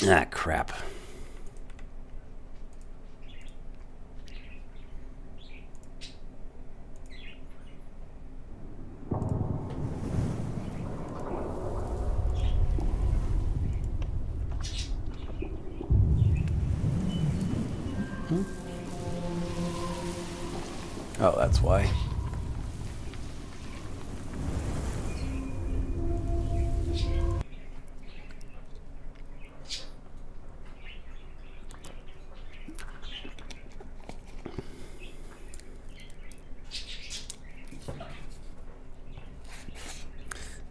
Ah, crap. Oh, that's why.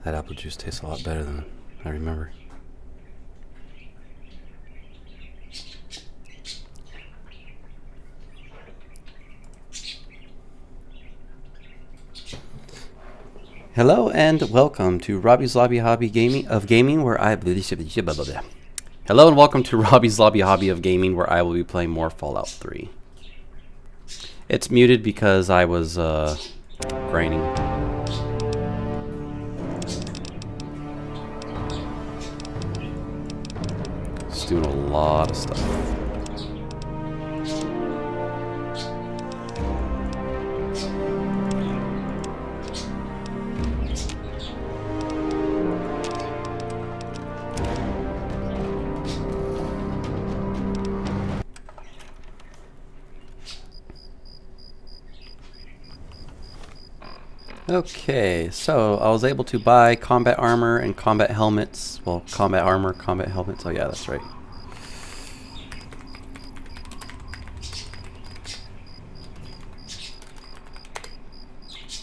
That apple juice tastes a lot better than I remember. Hello and welcome to Robbie's Lobby Hobby Gaming, where I. Hello and welcome to Robbie's Lobby Hobby of Gaming, where I will be playing more Fallout 3. It's muted because I was grinding. Just doing a lot of stuff. Okay, so I was able to buy combat armor and combat helmets. Well, combat armor, combat helmets. Oh yeah, that's right.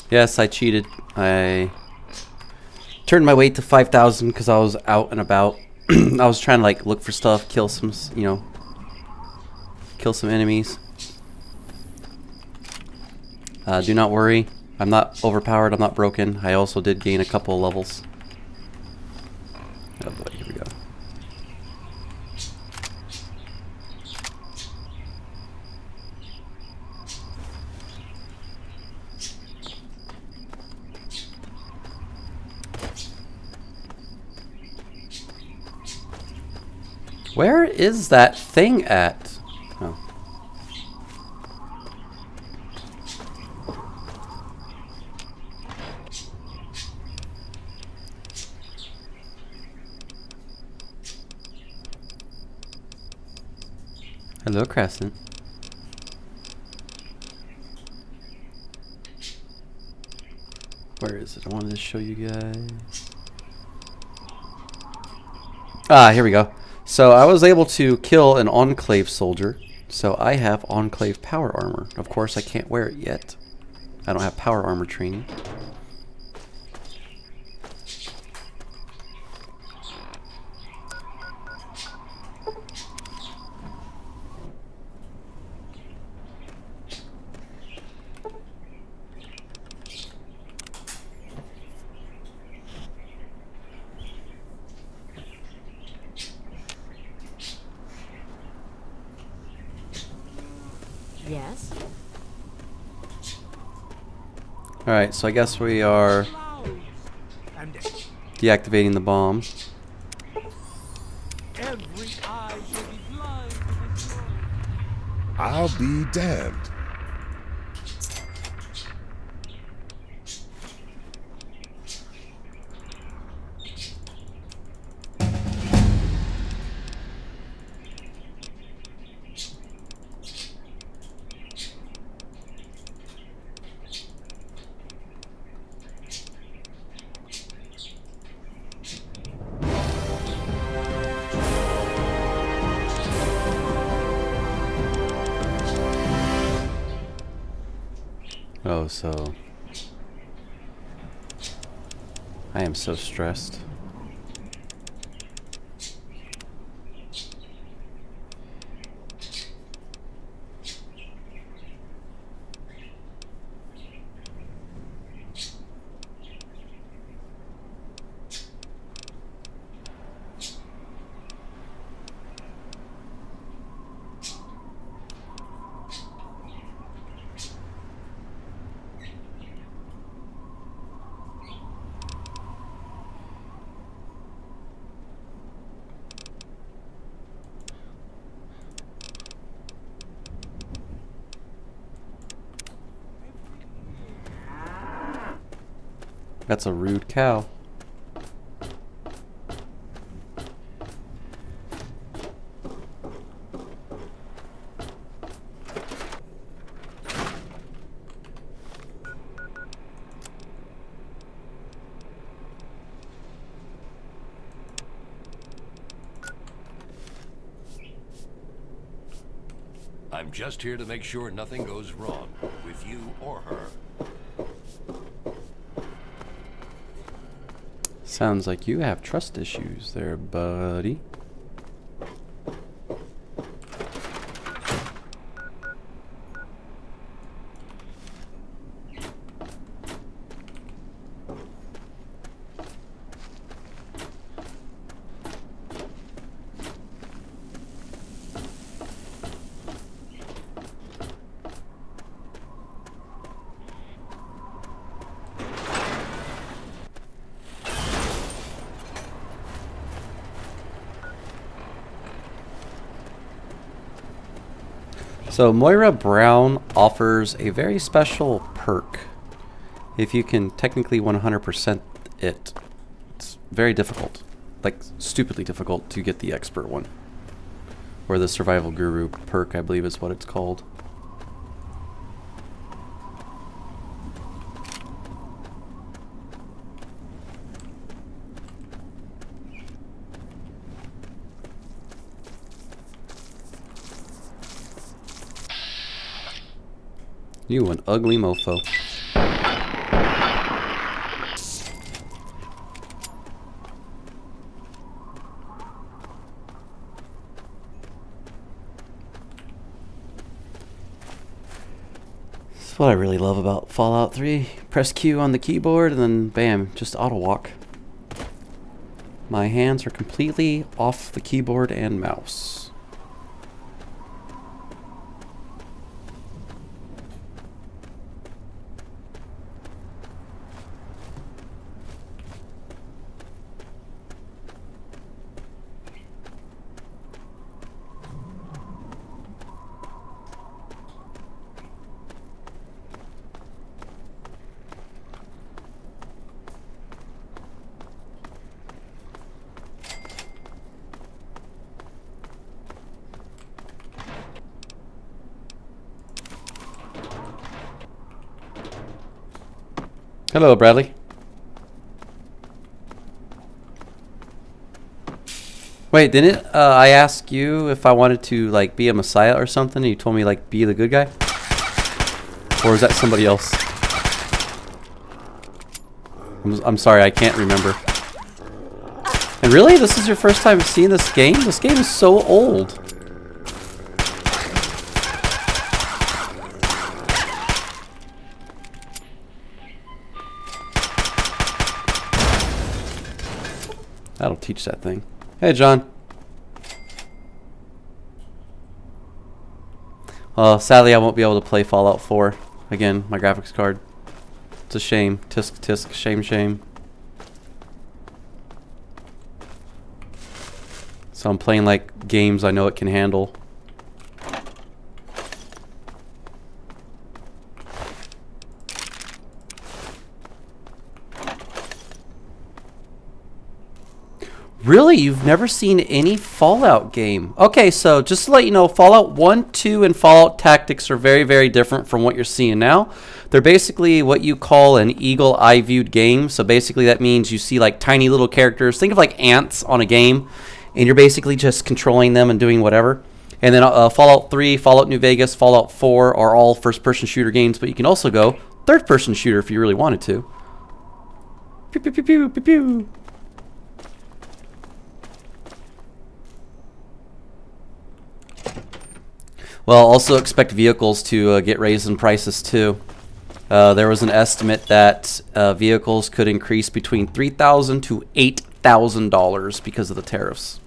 Yes, I cheated. I turned my weight to 5,000 because I was out and about. I was trying to like look for stuff, kill some, kill some enemies. Do not worry. I'm not overpowered, I'm not broken. I also did gain a couple of levels. Oh boy, here we go. Where is that thing at? Oh. Hello, Crescent. Where is it? I wanted to show you guys. Ah, here we go. So I was able to kill an Enclave soldier. So I have Enclave power armor. Of course, I can't wear it yet. I don't have power armor training. Yes. Alright, so I guess we are deactivating the bomb. Every eye shall be blind to the joy. I'll be damned. Oh, so I am so stressed. That's a rude cow. I'm just here to make sure nothing goes wrong with you or her. Sounds like you have trust issues there, buddy. So Moira Brown offers a very special perk. If you can technically 100% it, it's very difficult. Like, stupidly difficult to get the expert one. Or the survival guru perk, I believe is what it's called. You an ugly mofo. That's what I really love about Fallout 3. Press Q on the keyboard and then bam, just auto walk. My hands are completely off the keyboard and mouse. Hello, Bradley. Wait, didn't I ask you if I wanted to like be a messiah or something, and you told me like be the good guy? Or is that somebody else? I'm sorry, I can't remember. And really, this is your first time seeing this game? This game is so old. That'll teach that thing. Hey, John. Sadly, I won't be able to play Fallout 4. Again, my graphics card. It's a shame. Tisk, tisk, shame, shame. So I'm playing like games I know it can handle. Really? You've never seen any Fallout game? Okay, so just to let you know, Fallout 1, 2, and Fallout Tactics are very, very different from what you're seeing now. They're basically what you call an eagle eye viewed game. So basically that means you see like tiny little characters. Think of like ants on a game, and you're basically just controlling them and doing whatever. And then Fallout 3, Fallout New Vegas, Fallout 4 are all first-person shooter games, but you can also go third-person shooter if you really wanted to. Pew, pew, pew, pew, pew, pew. Well, also expect vehicles to get raised in prices too. There was an estimate that vehicles could increase between $3,000 to $8,000 because of the tariffs.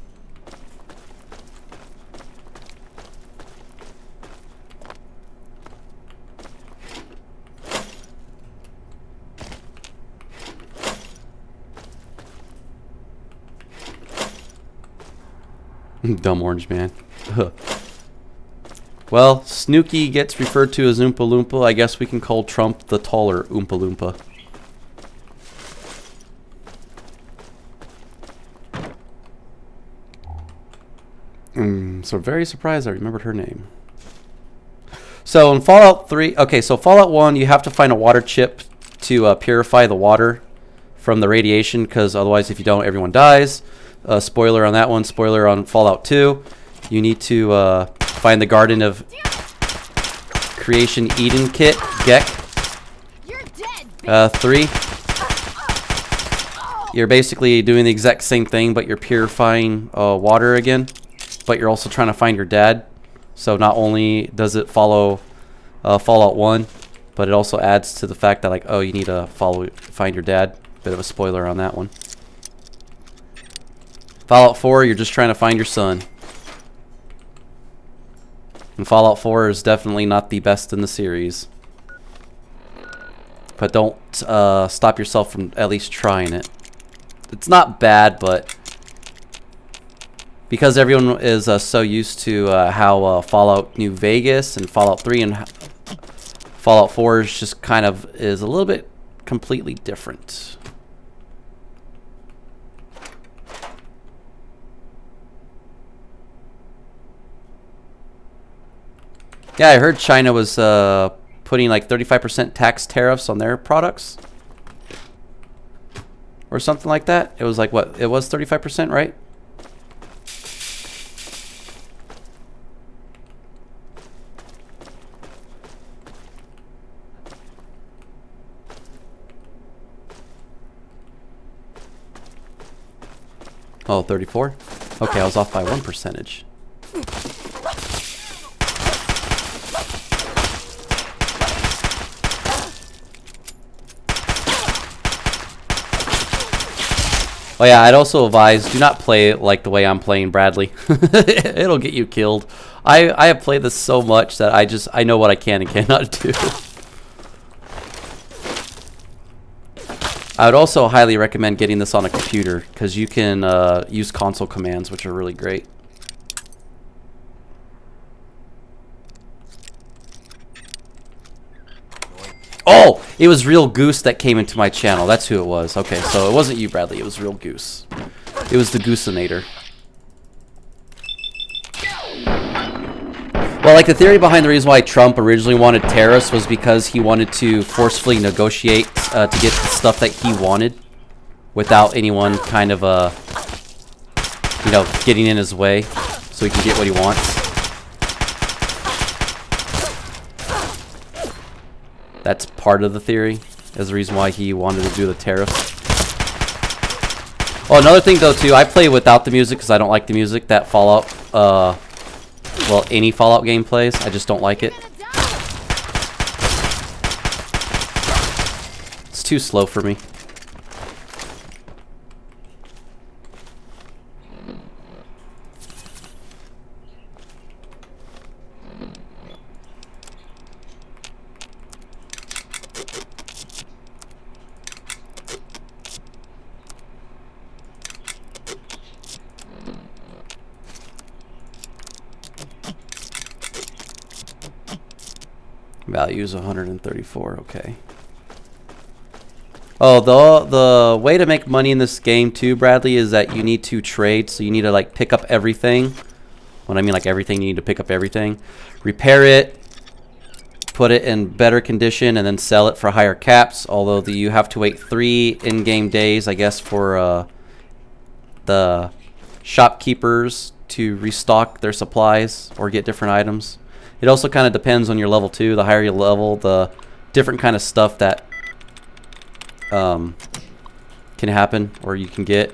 Dumb orange man. Well, Snooki gets referred to as Oompa Loompa. I guess we can call Trump the taller Oompa Loompa. So very surprised I remembered her name. So in Fallout 3, okay, so Fallout 1, you have to find a water chip to purify the water from the radiation, because otherwise if you don't, everyone dies. Spoiler on that one, spoiler on Fallout 2. You need to find the Garden of Creation Eden kit, Gek. You're dead. 3. You're basically doing the exact same thing, but you're purifying water again, but you're also trying to find your dad. So not only does it follow Fallout 1, but it also adds to the fact that, like, oh, you need to find your dad. Bit of a spoiler on that one. Fallout 4, you're just trying to find your son. And Fallout 4 is definitely not the best in the series. But don't stop yourself from at least trying it. It's not bad, but because everyone is so used to how Fallout New Vegas and Fallout 3 and Fallout 4 is just kind of is a little bit completely different. Yeah, I heard China was putting like 35% tax tariffs on their products. Or something like that. It was like, what? It was 35%, right? Oh, 34? Okay, I was off by 1%. Oh yeah, I'd also advise, do not play like the way I'm playing Bradley. It'll get you killed. I have played this so much that I know what I can and cannot do. I would also highly recommend getting this on a computer, because you can use console commands, which are really great. Oh, it was Real Goose that came into my channel. That's who it was. Okay, so it wasn't you, Bradley. It was Real Goose. It was the Gooseinator. Well, like, the theory behind the reason why Trump originally wanted tariffs was because he wanted to forcefully negotiate to get the stuff that he wanted without anyone kind of, you know, getting in his way so he can get what he wants. That's part of the theory, as the reason why he wanted to do the tariffs. Oh, another thing though too, I play without the music because I don't like the music that Fallout, well, any Fallout game plays. I just don't like it. It's too slow for me. Value is 134. Okay. Oh, the way to make money in this game too, Bradley, is that you need to trade. So you need to like pick up everything. When I mean like everything, you need to pick up everything, repair it, put it in better condition, and then sell it for higher caps. Although you have to wait 3 in-game days, I guess, for the shopkeepers to restock their supplies or get different items. It also kind of depends on your level too. The higher your level, the different kind of stuff that can happen or you can get.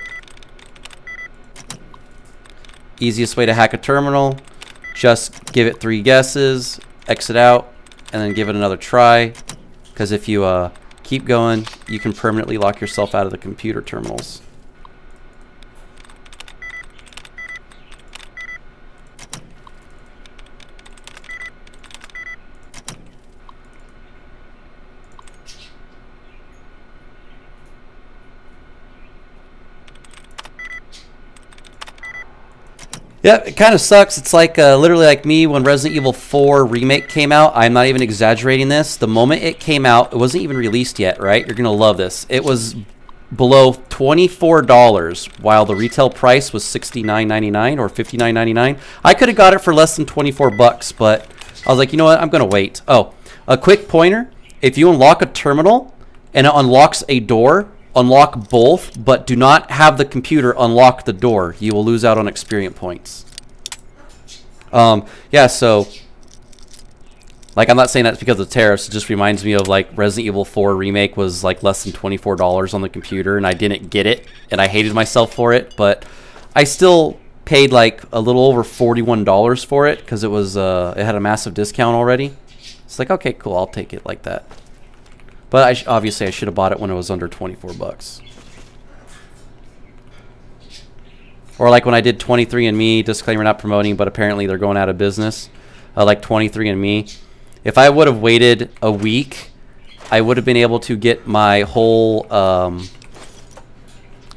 Easiest way to hack a terminal, just give it 3 guesses, exit out, and then give it another try. Because if you keep going, you can permanently lock yourself out of the computer terminals. Yeah, it kind of sucks. It's like literally like me when Resident Evil 4 Remake came out. I'm not even exaggerating this. The moment it came out, it wasn't even released yet, right? You're going to love this. It was below $24 while the retail price was $69.99 or $59.99. I could have got it for less than 24 bucks, but I was like, you know what? I'm going to wait. Oh, a quick pointer. If you unlock a terminal and it unlocks a door, unlock both, but do not have the computer unlock the door. You will lose out on experience points. Yeah, so like, I'm not saying that's because of tariffs. It just reminds me of like Resident Evil 4 remake was like less than $24 on the computer, and I didn't get it, and I hated myself for it. But I still paid like a little over $41 for it because it was it had a massive discount already. It's like, okay, cool, I'll take it like that. But obviously I should have bought it when it was under 24 bucks. Or like when I did 23andMe, disclaimer not promoting, but apparently they're going out of business. Like 23andMe. If I would have waited a week, I would have been able to get my whole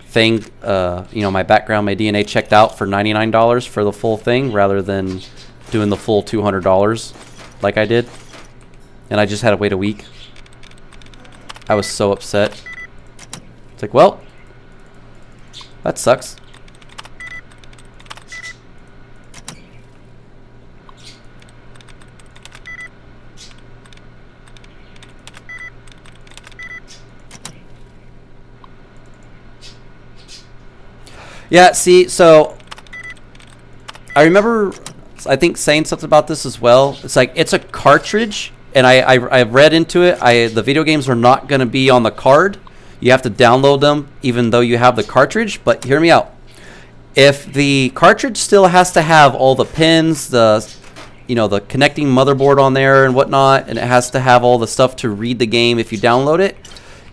thing, you know, my background, my DNA checked out for $99 for the full thing rather than doing the full $200 like I did. And I just had to wait a week. I was so upset. It's like, well, that sucks. Yeah, see, so I remember, I think, saying something about this as well. It's like, it's a cartridge, and I read into it. The video games are not going to be on the card. You have to download them even though you have the cartridge. But hear me out. If the cartridge still has to have all the pins, the connecting motherboard on there and whatnot, and it has to have all the stuff to read the game if you download it,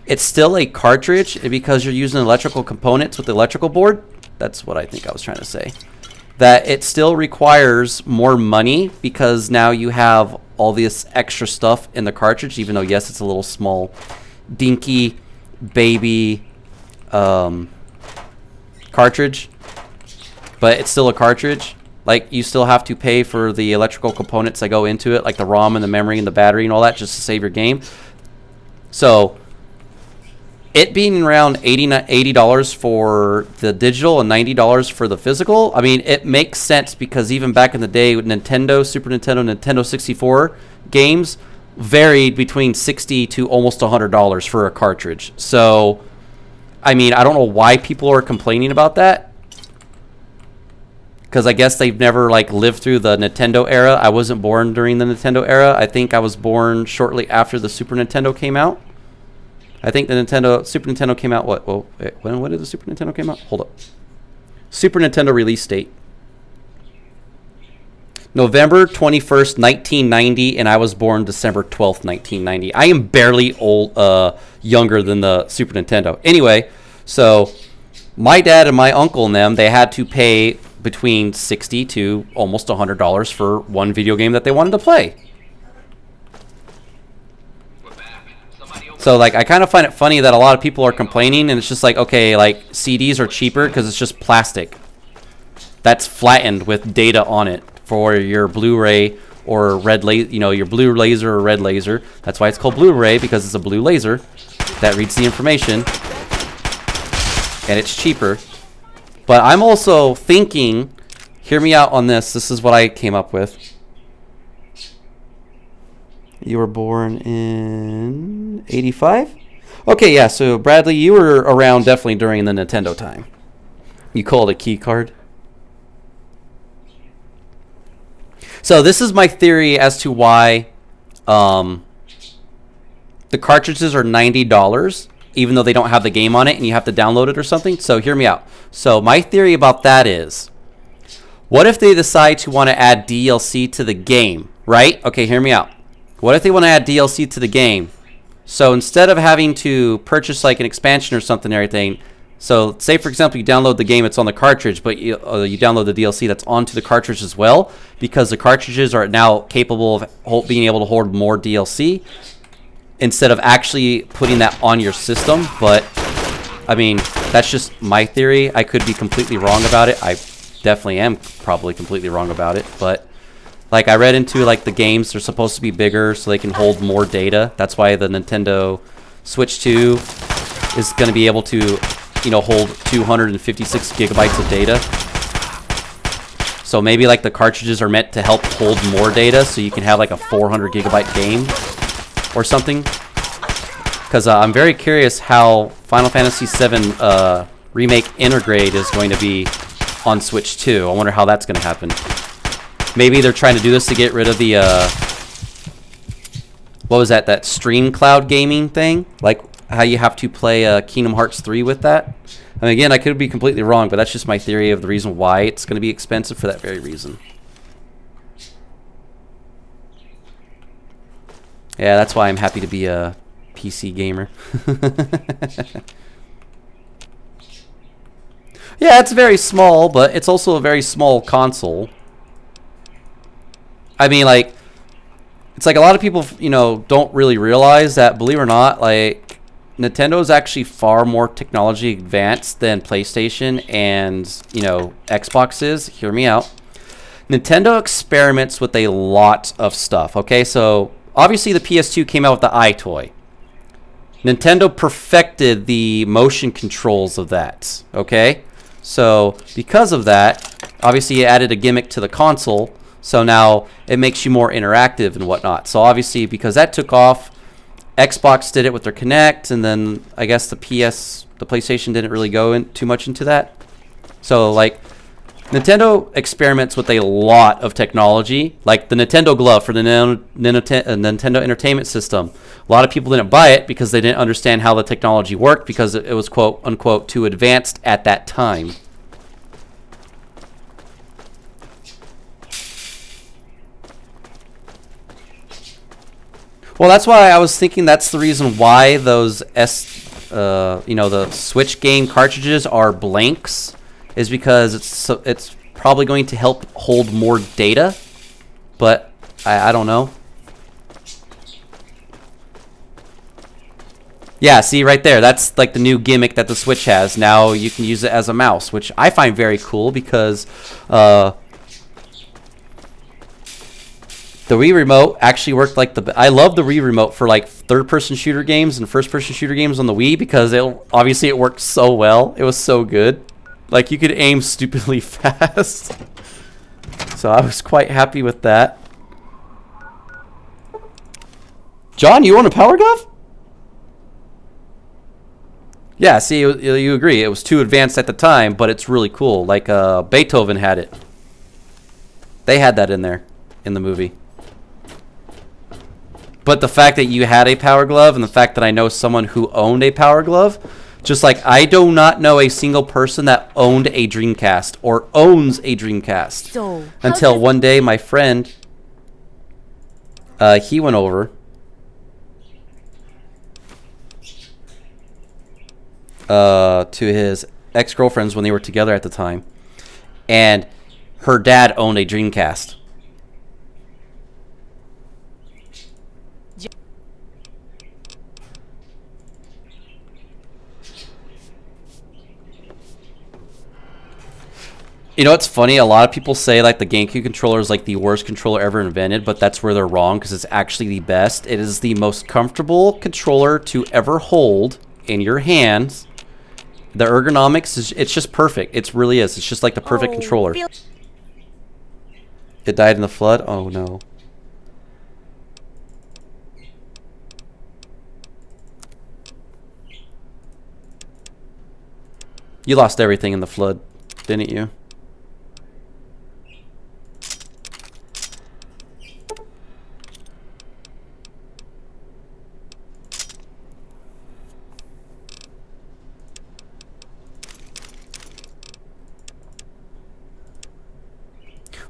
it's still a cartridge because you're using electrical components with the electrical board. That's what I think I was trying to say. That it still requires more money because now you have all this extra stuff in the cartridge, even though, yes, it's a little small, dinky, baby cartridge. But it's still a cartridge. Like, you still have to pay for the electrical components that go into it, like the ROM and the memory and the battery and all that, just to save your game. So it being around $80 for the digital and $90 for the physical, I mean, it makes sense because even back in the day with Nintendo, Super Nintendo, Nintendo 64 games varied between $60 to almost $100 for a cartridge. So, I mean, I don't know why people are complaining about that. Because I guess they've never like lived through the Nintendo era. I wasn't born during the Nintendo era. I think I was born shortly after the Super Nintendo came out. I think the Super Nintendo came out, what? Well, when did the Super Nintendo came out? Hold up. Super Nintendo release date. November 21st, 1990, and I was born December 12th, 1990. I am barely younger than the Super Nintendo. Anyway, so my dad and my uncle and them, they had to pay between $60 to almost $100 for one video game that they wanted to play. So, like, I kind of find it funny that a lot of people are complaining, and it's just like, okay, like, CDs are cheaper because it's just plastic. That's flattened with data on it for your Blu-ray or red laser, your blue laser or red laser. That's why it's called Blu-ray, because it's a blue laser that reads the information, and it's cheaper. But I'm also thinking, hear me out on this. This is what I came up with. You were born in 85? Okay, yeah, so Bradley, you were around definitely during the Nintendo time. You call it a key card? So this is my theory as to why the cartridges are $90, even though they don't have the game on it and you have to download it or something. So hear me out. So my theory about that is, what if they decide to want to add DLC to the game, right? Okay, hear me out. What if they want to add DLC to the game? So instead of having to purchase like an expansion or something and everything, so say for example you download the game, it's on the cartridge, but you download the DLC that's onto the cartridge as well, because the cartridges are now capable of being able to hold more DLC instead of actually putting that on your system. But I mean, that's just my theory. I could be completely wrong about it. I definitely am probably completely wrong about it, but like, I read into, like, the games, they're supposed to be bigger so they can hold more data. That's why the Nintendo Switch 2 is going to be able to you know, hold 256 gigabytes of data. So maybe like the cartridges are meant to help hold more data, so you can have like a 400 gigabyte game or something. Because I'm very curious how Final Fantasy VII Remake Intergrade is going to be on Switch 2. I wonder how that's going to happen. Maybe they're trying to do this to get rid of the what was that Stream Cloud gaming thing, like how you have to play Kingdom Hearts 3 with that. I mean, again, I could be completely wrong, but that's just my theory of the reason why it's going to be expensive for that very reason. Yeah, that's why I'm happy to be a PC gamer. Yeah, it's very small, but it's also a very small console. I mean, like, it's like a lot of people, you know, don't really realize that, believe it or not, like, Nintendo is actually far more technology advanced than PlayStation and, you know, Xbox is. Hear me out. Nintendo experiments with a lot of stuff, okay? So, obviously the PS2 came out with the iToy. Nintendo perfected the motion controls of that, okay? So, because of that, obviously it added a gimmick to the console, so now it makes you more interactive and whatnot. So, obviously, because that took off, Xbox did it with their Kinect, and then I guess the PlayStation didn't really go in too much into that. So, like, Nintendo experiments with a lot of technology, like the Nintendo Glove for the Nintendo Entertainment System. A lot of people didn't buy it because they didn't understand how the technology worked because it was, quote unquote, too advanced at that time. Well, that's why I was thinking that's the reason why those you know, the Switch game cartridges are blanks, is because it's probably going to help hold more data, but I don't know. Yeah, see right there, that's like the new gimmick that the Switch has. Now you can use it as a mouse, which I find very cool because the Wii Remote actually worked like I love the Wii Remote for like third-person shooter games and first-person shooter games on the Wii because obviously it worked so well. It was so good. Like, you could aim stupidly fast. So I was quite happy with that. John, you own a Power Glove? Yeah, see, you agree. It was too advanced at the time, but it's really cool. Like, Beethoven had it. They had that in there, in the movie. But the fact that you had a Power Glove and the fact that I know someone who owned a Power Glove, just like I do not know a single person that owned a Dreamcast or owns a Dreamcast. So, until one day my friend, he went over to his ex-girlfriend's when they were together at the time, and her dad owned a Dreamcast. You know, it's funny, a lot of people say like the GameCube controller is like the worst controller ever invented, but that's where they're wrong because it's actually the best. It is the most comfortable controller to ever hold in your hands. The ergonomics, it's just perfect. It really is. It's just like the perfect controller. It died in the flood? Oh no. You lost everything in the flood, didn't you?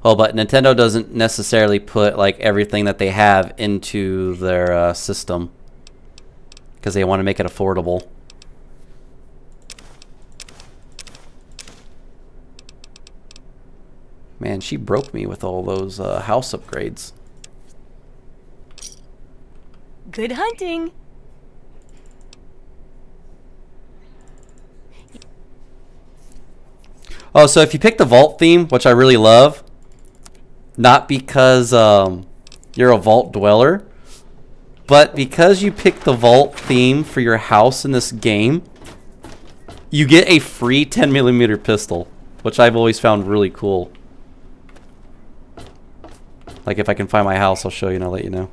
Well, but Nintendo doesn't necessarily put like everything that they have into their system because they want to make it affordable. Man, she broke me with all those house upgrades. good hunting. Oh, so if you pick the vault theme, which I really love, not because you're a vault dweller, but because you pick the vault theme for your house in this game, You get a free 10mm pistol, which I've always found really cool. Like, if I can find my house, I'll show you and I'll let you know.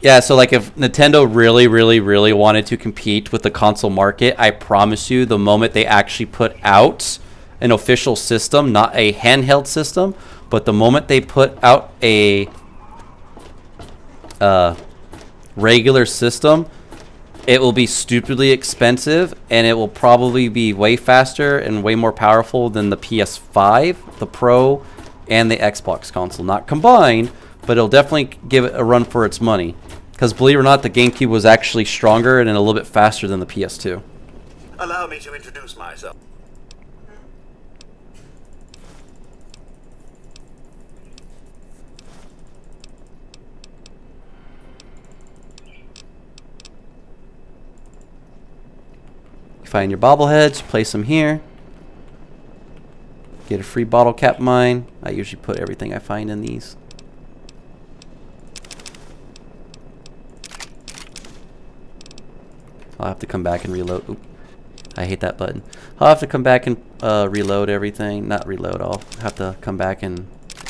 Yeah, so like if Nintendo really, really, really wanted to compete with the console market, I promise you, the moment they actually put out an official system, not a handheld system, but the moment they put out a regular system, it will be stupidly expensive, and it will probably be way faster and way more powerful than the PS5, the Pro, and the Xbox console. Not combined, but it'll definitely give it a run for its money. Because believe it or not, the GameCube was actually stronger and a little bit faster than the PS2. Allow me to introduce myself. You find your bobbleheads, you place them here. Get a free bottle cap mine. I usually put everything I find in these. I'll have to come back and reload. Oop, I hate that button. I'll have to come back and reload everything. Not reload, I'll have to come back and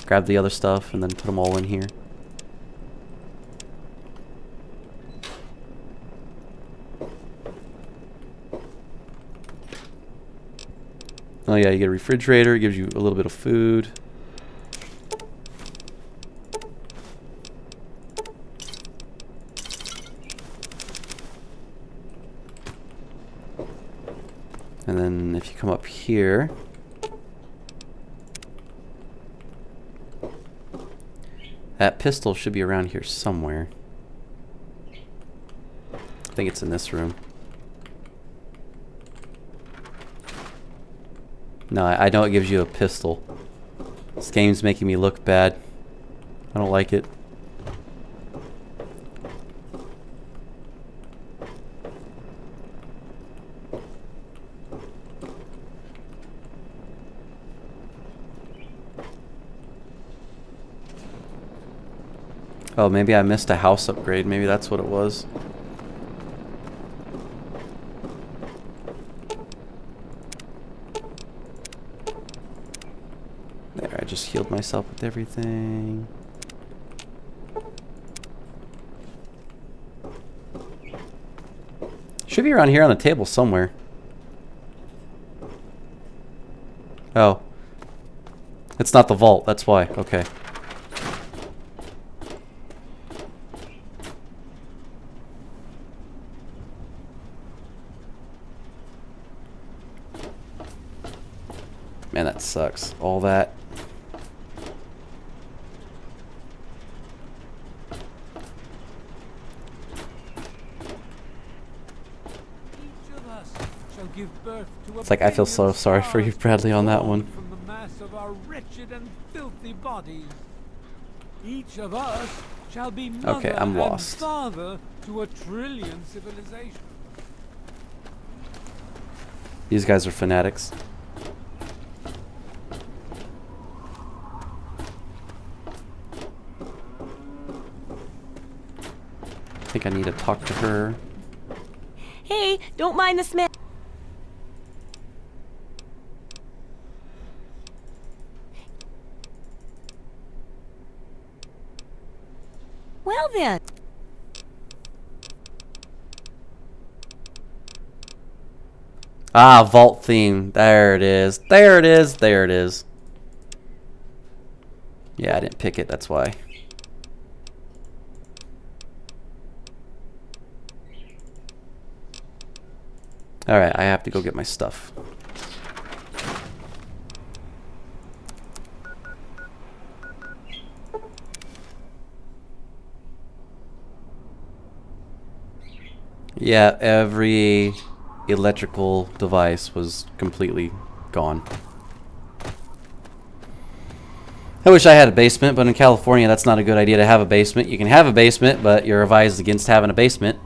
grab the other stuff and then put them all in here. Oh yeah, you get a refrigerator, it gives you a little bit of food. And then if you come up here, that pistol should be around here somewhere. I think it's in this room. No, I know it gives you a pistol. This game's making me look bad. I don't like it. Oh, maybe I missed a house upgrade. Maybe that's what it was. There, I just healed myself with everything. Should be around here on the table somewhere. Oh. It's not the vault, that's why. Okay. Man, that sucks. All that. Each of us shall give birth to a It's like I feel so billion sorry for you, stars Bradley, on that born one. From the mass of our wretched and filthy bodies. Each of us shall be mother Okay, I'm and lost. father to a trillion civilizations. These guys are fanatics. I think I need to talk to her. Hey, don't mind the smell. Well then. Ah, vault theme. There it is. There it is. There it is. Yeah, I didn't pick it. That's why. Alright, I have to go get my stuff. Yeah, every electrical device was completely gone. I wish I had a basement, but in California that's not a good idea to have a basement. You can have a basement, but you're advised against having a basement.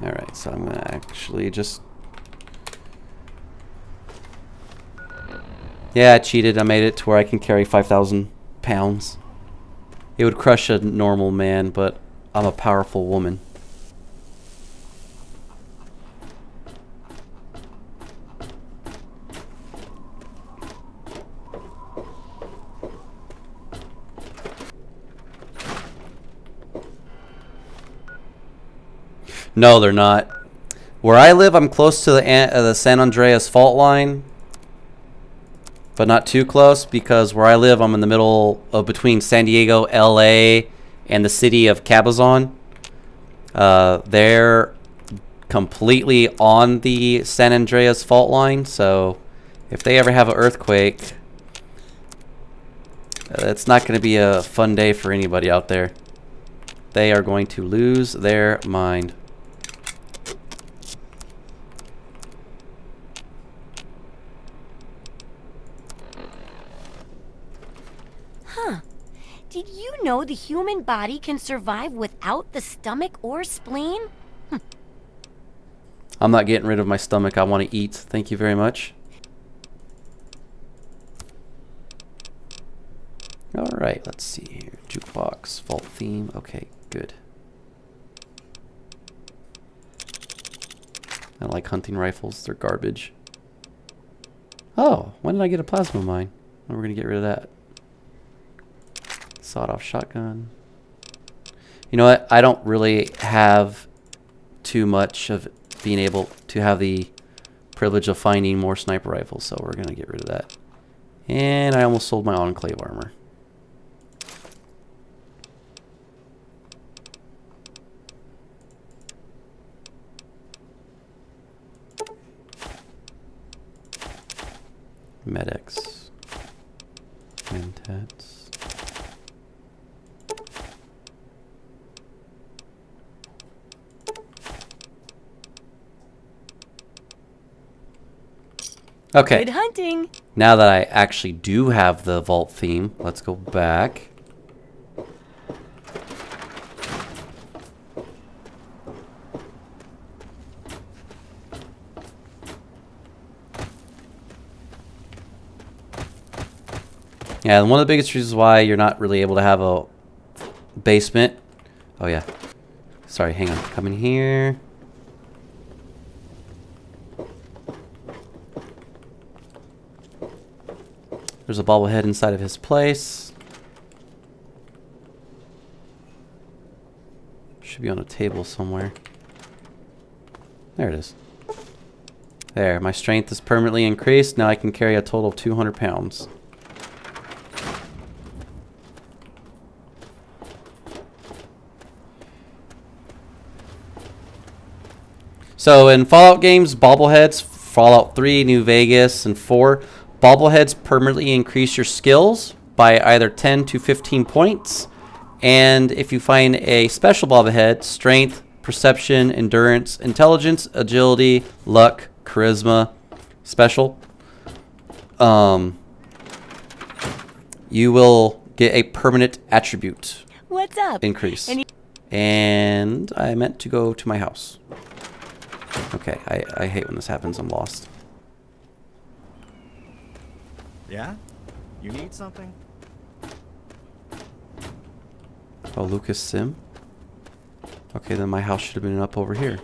Alright, so I'm gonna actually just... Yeah, I cheated. I made it to where I can carry 5,000 pounds. It would crush a normal man, but I'm a powerful woman. No, they're not. Where I live, I'm close to the San Andreas fault line, but not too close, because where I live, I'm in the middle of between San Diego, LA, and the city of Cabazon. They're completely on the San Andreas fault line, so if they ever have an earthquake, it's not going to be a fun day for anybody out there. They are going to lose their mind. Did you know the human body can survive without the stomach or spleen? I'm not getting rid of my stomach. I want to eat. Thank you very much. Alright, let's see here. Jukebox, vault theme. Okay, good. I don't like hunting rifles. They're garbage. Oh, when did I get a plasma mine? Well, we're going to get rid of that. Sawed-off shotgun. You know what? I don't really have too much of being able to have the privilege of finding more sniper rifles, so we're going to get rid of that. And I almost sold my Enclave armor. Medics. Mentats. Okay. Good hunting. Now that I actually do have the vault theme, let's go back. Yeah, and one of the biggest reasons why you're not really able to have a basement. Oh yeah. Sorry, hang on. Come in here. There's a bobblehead inside of his place. Should be on a table somewhere. There it is. There, my strength is permanently increased. Now I can carry a total of 200 pounds. So in Fallout games, bobbleheads, Fallout 3, New Vegas, and 4, bobbleheads permanently increase your skills by either 10 to 15 points. And if you find a special bobblehead, strength, perception, endurance, intelligence, agility, luck, charisma, special, you will get a permanent attribute What's up? increase. And I meant to go to my house. Okay, I hate when this happens. I'm lost. Yeah? You need something? Oh, Lucas Sim? Okay, then my house should have been up over here.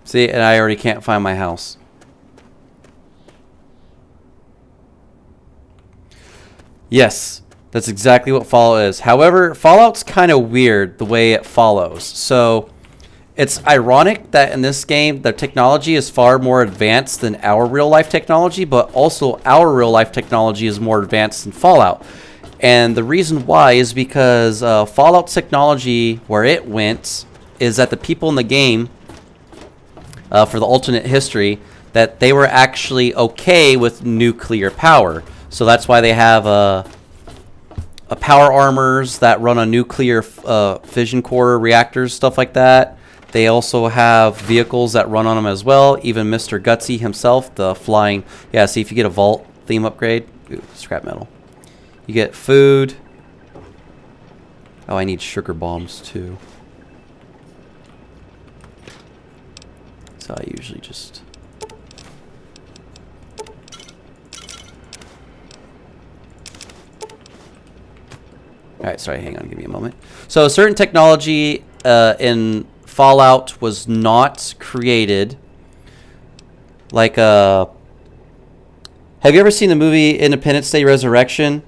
See, and I already can't find my house. Yes, that's exactly what Fallout is. However, Fallout's kind of weird the way it follows. So, it's ironic that in this game, the technology is far more advanced than our real-life technology, but also our real-life technology is more advanced than Fallout. And the reason why is because Fallout's technology, where it went, is that the people in the game, for the alternate history, that they were actually okay with nuclear power. So that's why they have a power armors that run on nuclear fission core reactors, stuff like that. They also have vehicles that run on them as well. Even Mr. Gutsy himself, the flying. Yeah, see if you get a vault theme upgrade. Ooh, scrap metal. You get food. Oh, I need sugar bombs too. So I usually just... Alright, sorry, hang on, give me a moment. So certain technology in Fallout was not created. Like, have you ever seen the movie Independence Day Resurrection?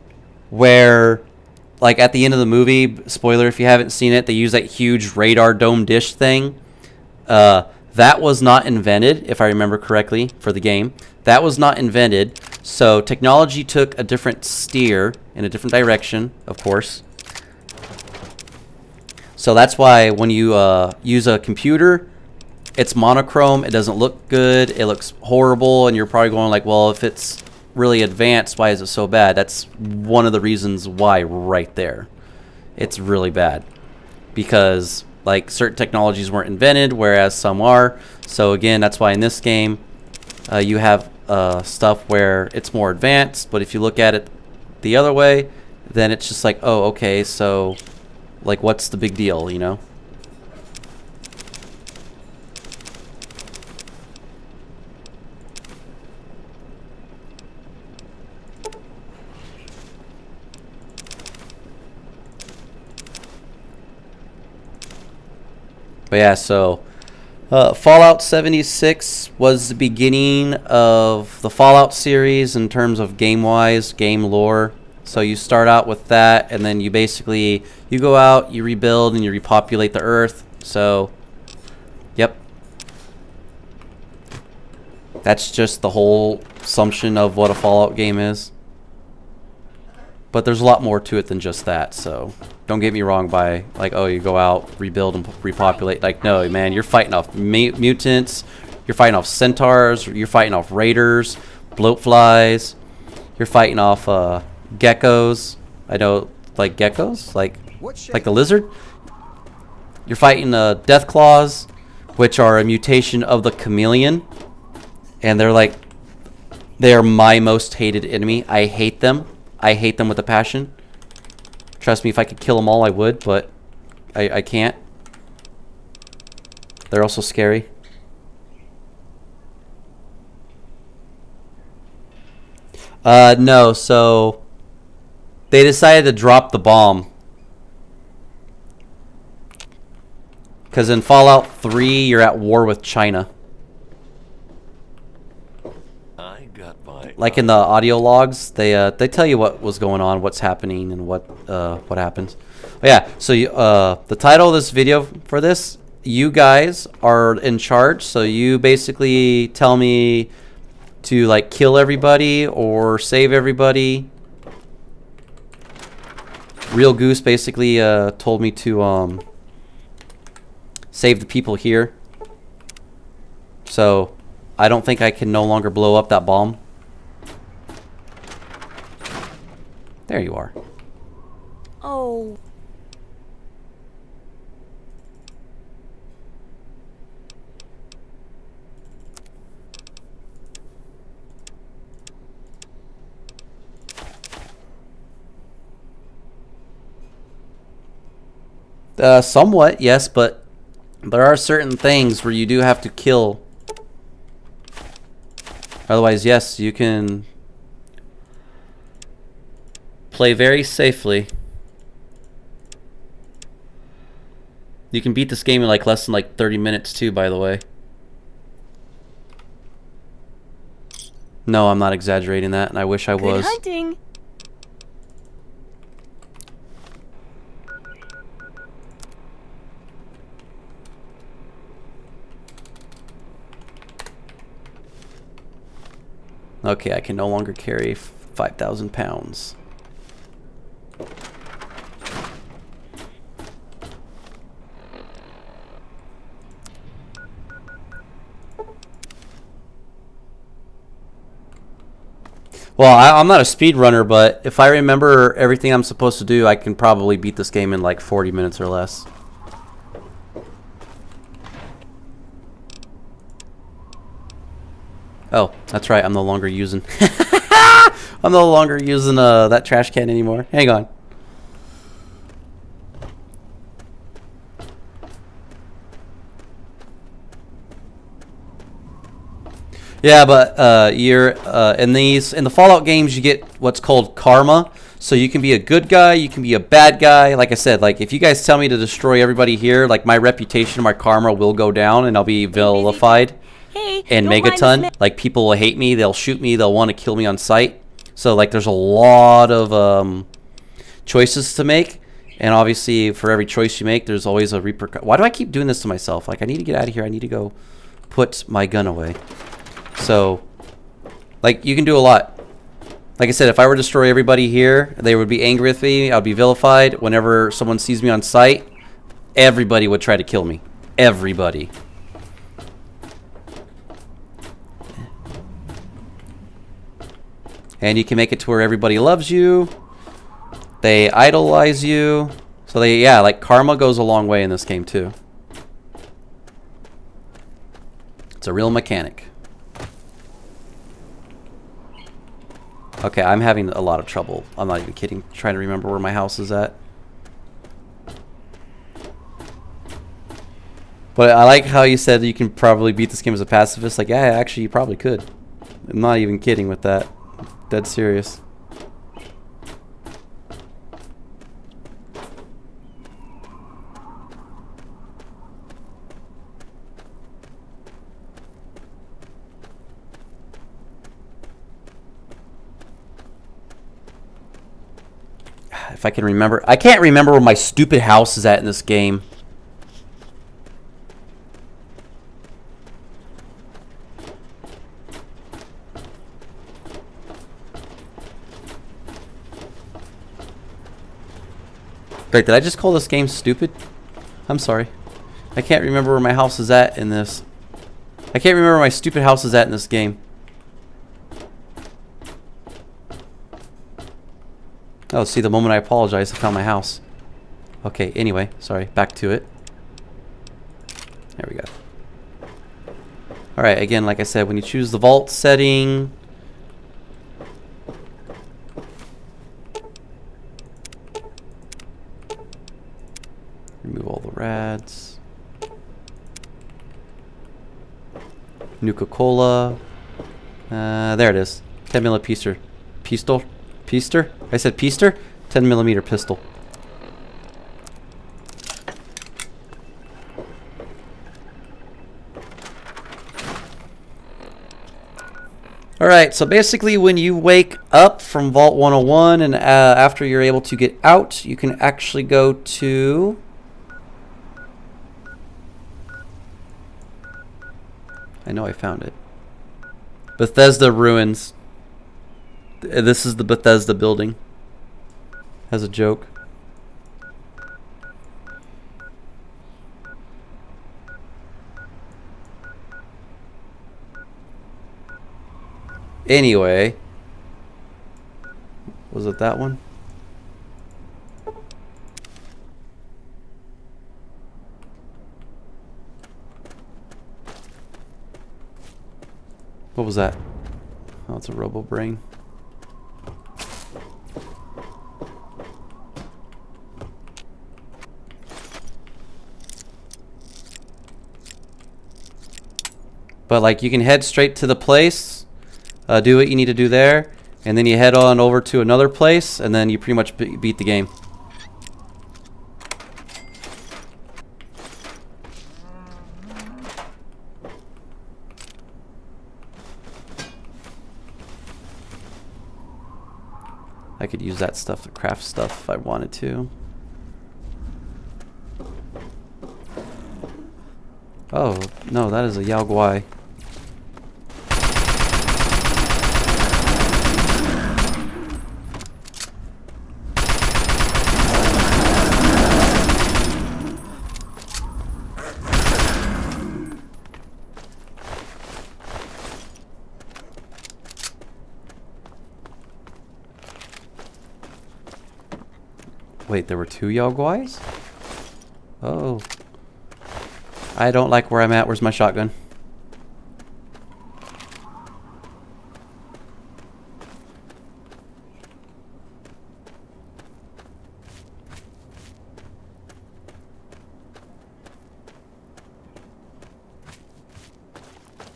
Where, like, at the end of the movie, spoiler if you haven't seen it, they use that huge radar dome dish thing. That was not invented, if I remember correctly, for the game. That was not invented. So technology took a different steer in a different direction, of course. So that's why when you use a computer, it's monochrome. It doesn't look good. It looks horrible. And you're probably going like, well, if it's really advanced, why is it so bad? That's one of the reasons why right there. It's really bad. Because like certain technologies weren't invented, whereas some are. So again, that's why in this game, you have stuff where it's more advanced. But if you look at it the other way, then it's just like, oh, okay, so like what's the big deal, you know? But yeah, so Fallout 76 was the beginning of the Fallout series in terms of game-wise, game lore. So you start out with that, and then you basically, you go out, you rebuild, and you repopulate the Earth. So, yep. That's just the whole assumption of what a Fallout game is. But there's a lot more to it than just that, so don't get me wrong by, like, oh, you go out, rebuild, and repopulate. Like, no, man, you're fighting off mutants, you're fighting off centaurs, you're fighting off raiders, bloatflies, you're fighting off geckos. I know, like geckos, like the lizard. You're fighting death claws, which are a mutation of the chameleon, and they're my most hated enemy. I hate them. I hate them with a passion. Trust me, if I could kill them all, I would, but I can't. They're also scary. No, so they decided to drop the bomb. Because in Fallout 3, you're at war with China. I got my Like in the audio logs, they tell you what was going on, what's happening, and what happens. But yeah, so you, the title of this video for this, you guys are in charge. So you basically tell me to like kill everybody or save everybody. Real Goose basically told me to save the people here. So I don't think I can no longer blow up that bomb. There you are. Oh. Somewhat, yes, but there are certain things where you do have to kill. Otherwise, yes, you can play very safely. You can beat this game in like less than like 30 minutes too, by the way. No, I'm not exaggerating that, and I wish I was. Good hunting. Okay, I can no longer carry 5,000 pounds. Well, I'm not a speedrunner, but if I remember everything I'm supposed to do, I can probably beat this game in like 40 minutes or less. Oh, that's right. I'm no longer using... I'm no longer using that trash can anymore. Hang on. Yeah, but you're in the Fallout games, you get what's called karma. So you can be a good guy, you can be a bad guy. Like I said, like if you guys tell me to destroy everybody here, like my reputation, my karma will go down, and I'll be vilified. Hey, And don't mind the Megaton, smell. like people will hate me, they'll shoot me, they'll want to kill me on sight. So like there's a lot of choices to make, and obviously for every choice you make, there's always a repercussion. Why do I keep doing this to myself? Like I need to get out of here. I need to go put my gun away. So like you can do a lot. Like I said, if I were to destroy everybody here, they would be angry with me. I'd be vilified. Whenever someone sees me on sight, everybody would try to kill me. Everybody. And you can make it to where everybody loves you. They idolize you. So yeah, like karma goes a long way in this game too. It's a real mechanic. Okay, I'm having a lot of trouble. I'm not even kidding. Trying to remember where my house is at. But I like how you said you can probably beat this game as a pacifist. Like, yeah, actually, you probably could. I'm not even kidding with that. Dead serious. If I can remember. I can't remember where my stupid house is at in this game. Wait, did I just call this game stupid? I'm sorry. I can't remember where my house is at in this. I can't remember where my stupid house is at in this game. Oh, see, the moment I apologized, I found my house. Okay, anyway, sorry, back to it. There we go. Alright, again, like I said, when you choose the vault setting... remove all the rads. Nuka-Cola. There it is. 10mm pistol. Pistol? Pister? I said pister? 10mm pistol. Alright, so basically when you wake up from Vault 101 and after you're able to get out, you can actually go to... I know I found it. Bethesda Ruins. This is the Bethesda building. As a joke. Anyway. Was it that one? What was that? Oh, it's a RoboBrain. But like you can head straight to the place, do what you need to do there, and then you head on over to another place, and then you pretty much beat the game. I could use that stuff to craft stuff if I wanted to. Oh, no, that is a Yao Guai. Wait, there were two Yao Guais? Oh. I don't like where I'm at. Where's my shotgun?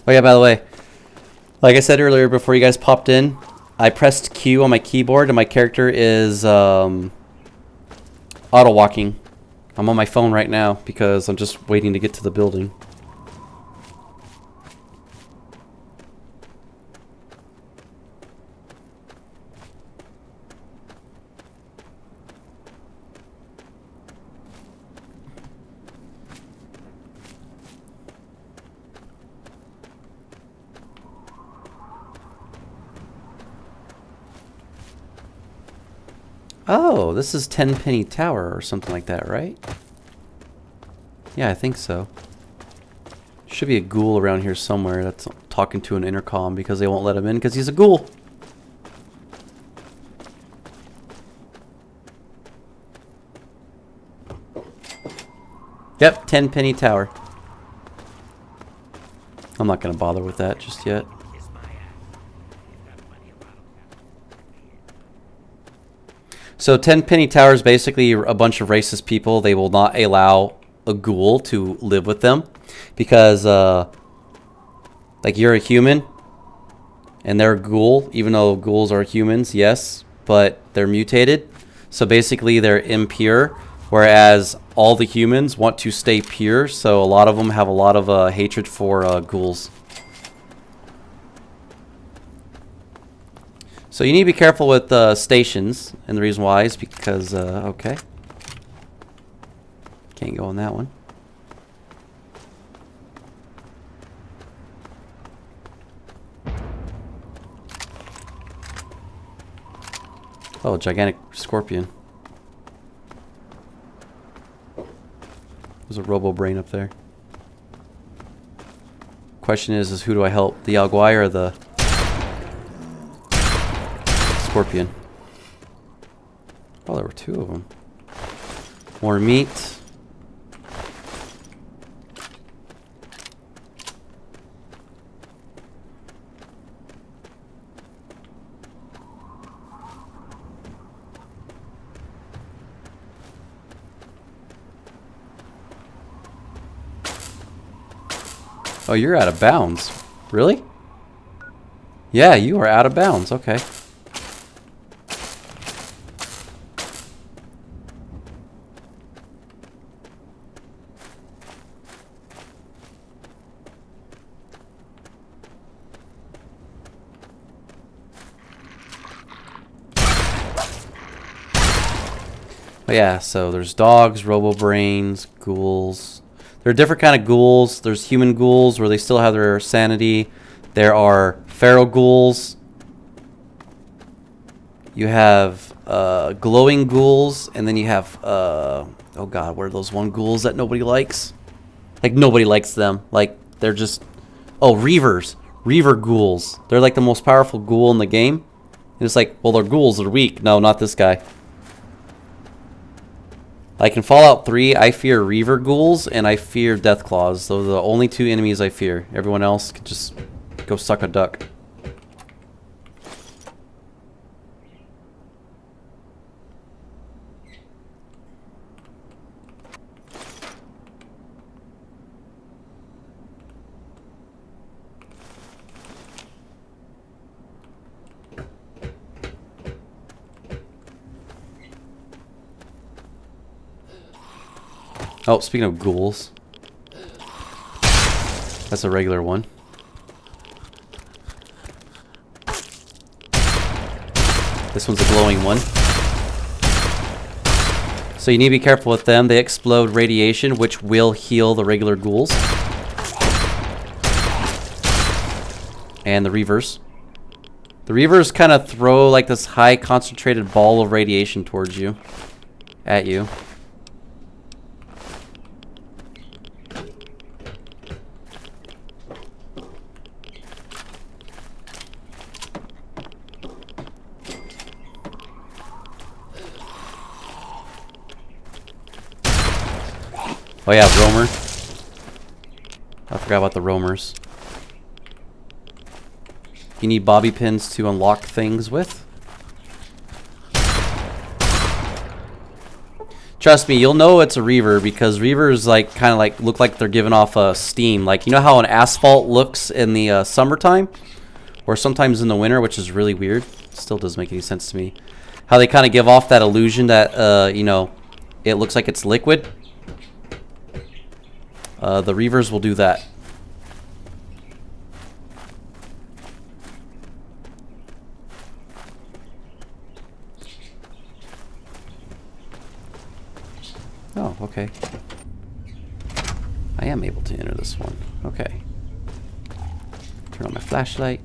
Oh yeah, by the way, Like I said earlier, before you guys popped in, I pressed Q on my keyboard, and my character is auto walking. I'm on my phone right now because I'm just waiting to get to the building. Oh, this is Tenpenny Tower or something like that, right? Yeah, I think so. Should be a ghoul around here somewhere that's talking to an intercom because they won't let him in because he's a ghoul. Yep, Tenpenny Tower. I'm not going to bother with that just yet. So Tenpenny Tower is basically a bunch of racist people. They will not allow a ghoul to live with them because, like, you're a human and they're a ghoul, even though ghouls are humans, yes, but they're mutated. So basically they're impure, whereas all the humans want to stay pure. So a lot of them have a lot of hatred for ghouls. So you need to be careful with stations, and the reason why is because, okay. Can't go on that one. Oh, gigantic scorpion. There's a robo-brain up there. Question is who do I help? The Alguai or the scorpion? Oh, there were two of them. More meat. Oh, you're out of bounds. Really? Yeah, you are out of bounds. Okay. But yeah, so there's dogs, robo-brains, ghouls. There are different kind of ghouls. There's human ghouls where they still have their sanity. There are feral ghouls. You have glowing ghouls, and then you have oh god, what are those one ghouls that nobody likes? Like nobody likes them. Like they're just reavers, reaver ghouls. They're like the most powerful ghoul in the game. And it's like, well, they're ghouls. They're weak. No, not this guy. Like in Fallout 3, I fear Reaver Ghouls and I fear Deathclaws. Those are the only two enemies I fear. Everyone else can just go suck a duck. Oh, speaking of ghouls. That's a regular one. This one's a glowing one. So you need to be careful with them. They explode radiation, which will heal the regular ghouls. And the Reavers. The Reavers kind of throw like this high concentrated ball of radiation towards you. At you. Oh yeah, roamer. I forgot about the roamers. You need bobby pins to unlock things with. Trust me, you'll know it's a Reaver because Reavers like kind of like look like they're giving off steam. Like you know how an asphalt looks in the summertime? or sometimes in the winter, which is really weird. Still doesn't make any sense to me. How they kind of give off that illusion that, you know, it looks like it's liquid. The Reavers will do that. Oh, okay. I am able to enter this one. Okay. Turn on my flashlight.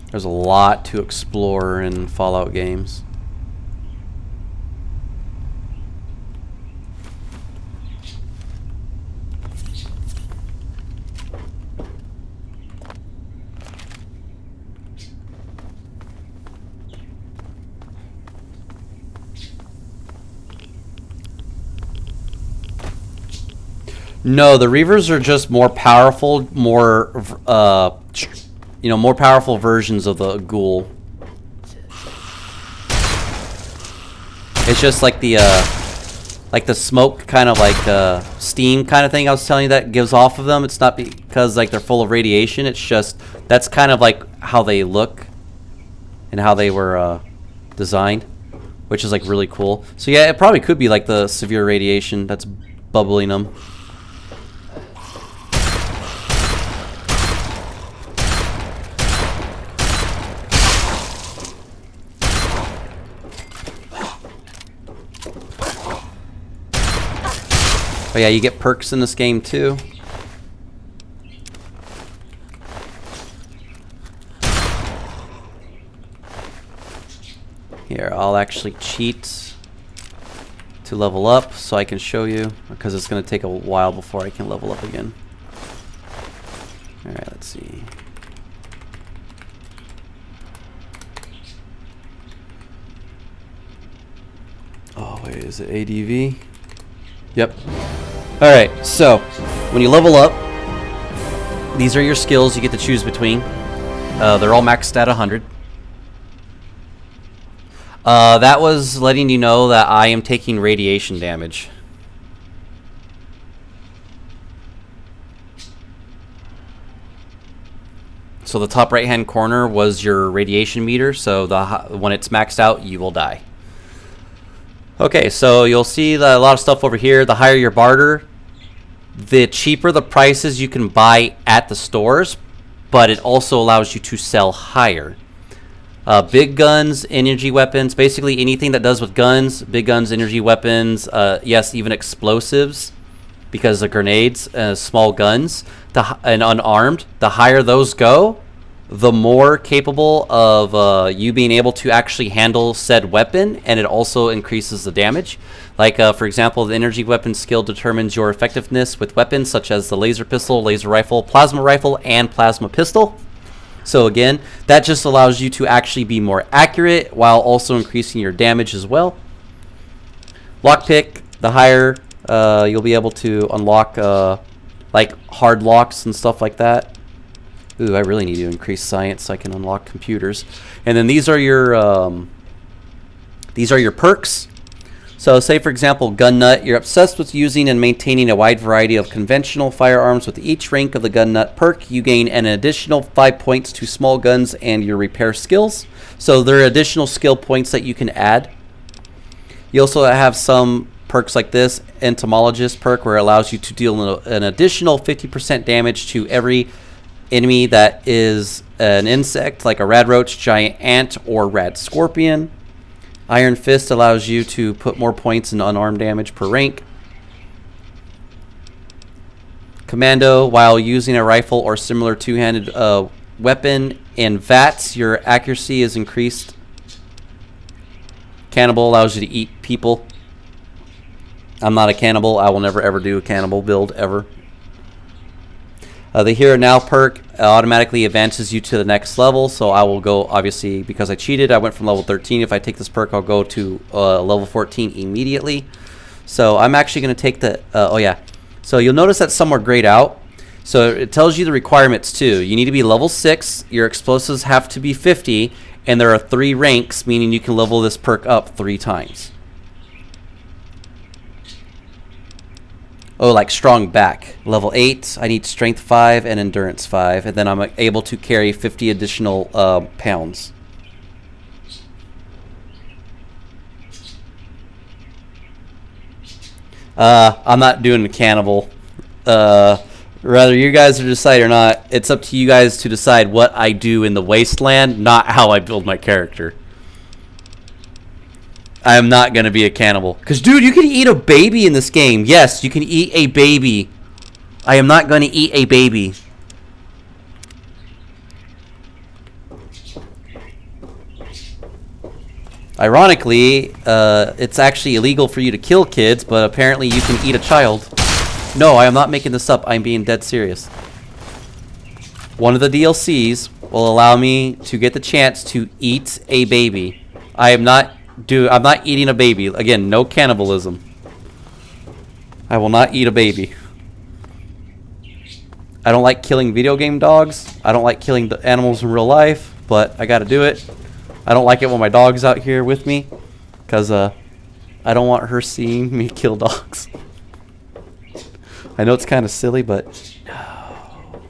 There's a lot to explore in Fallout games. No, the Reavers are just more powerful, more, you know, more powerful versions of the ghoul. It's just like the smoke kind of like steam kind of thing I was telling you that gives off of them. It's not because like they're full of radiation. It's just that's kind of like how they look and how they were designed, which is like really cool. So yeah, it probably could be like the severe radiation that's bubbling them. Oh yeah, you get perks in this game too. Here, I'll actually cheat to level up so I can show you, because it's going to take a while before I can level up again. Alright, let's see. Oh wait, is it ADV? Yep. Alright, so when you level up, these are your skills you get to choose between. They're all maxed at 100. That was letting you know that I am taking radiation damage. So the top right hand corner was your radiation meter, so when it's maxed out, you will die. Okay, so you'll see that a lot of stuff over here. The higher your barter, the cheaper the prices you can buy at the stores, but it also allows you to sell higher. Big guns, energy weapons, basically anything that does with guns, big guns, energy weapons, yes, even explosives, because the grenades, small guns, and unarmed, the higher those go, the more capable of you being able to actually handle said weapon, and it also increases the damage. Like, for example, the energy weapon skill determines your effectiveness with weapons such as the laser pistol, laser rifle, and plasma pistol. So again, that just allows you to actually be more accurate while also increasing your damage as well. Lockpick, the higher you'll be able to unlock like hard locks and stuff like that. Ooh, I really need to increase science so I can unlock computers. And then these are your perks. So say for example, Gun Nut, you're obsessed with using and maintaining a wide variety of conventional firearms. With each rank of the Gun Nut perk, you gain an additional 5 points to small guns and your repair skills. So there are additional skill points that you can add. You also have some perks like this Entomologist perk, where it allows you to deal an additional 50% damage to every enemy that is an insect, like a rad roach, giant ant, or rad scorpion. Iron Fist allows you to put more points in unarmed damage per rank. Commando, while using a rifle or similar two-handed weapon. In VATS, your accuracy is increased. Cannibal allows you to eat people. I'm not a cannibal. I will never ever do a cannibal build ever. The Here and Now perk automatically advances you to the next level, so I will go, obviously, because I cheated, I went from level 13. If I take this perk, I'll go to level 14 immediately. So I'm actually going to take the, oh yeah. So you'll notice that some are grayed out. So it tells you the requirements too. You need to be level 6, your explosives have to be 50, and there are 3 ranks, meaning you can level this perk up 3 times. Oh, like strong back. Level 8, I need strength 5 and endurance 5. And then I'm able to carry 50 additional pounds. I'm not doing the cannibal. Rather, you guys are decide or not. It's up to you guys to decide what I do in the wasteland, not how I build my character. I am not going to be a cannibal. Because, dude, you can eat a baby in this game. Yes, you can eat a baby. I am not going to eat a baby. Ironically, it's actually illegal for you to kill kids, but apparently you can eat a child. No, I am not making this up. I'm being dead serious. One of the DLCs will allow me to get the chance to eat a baby. I'm not eating a baby. Again, no cannibalism. I will not eat a baby. I don't like killing video game dogs. I don't like killing the animals in real life, but I gotta do it. I don't like it when my dog's out here with me, because I don't want her seeing me kill dogs. I know it's kind of silly, but no,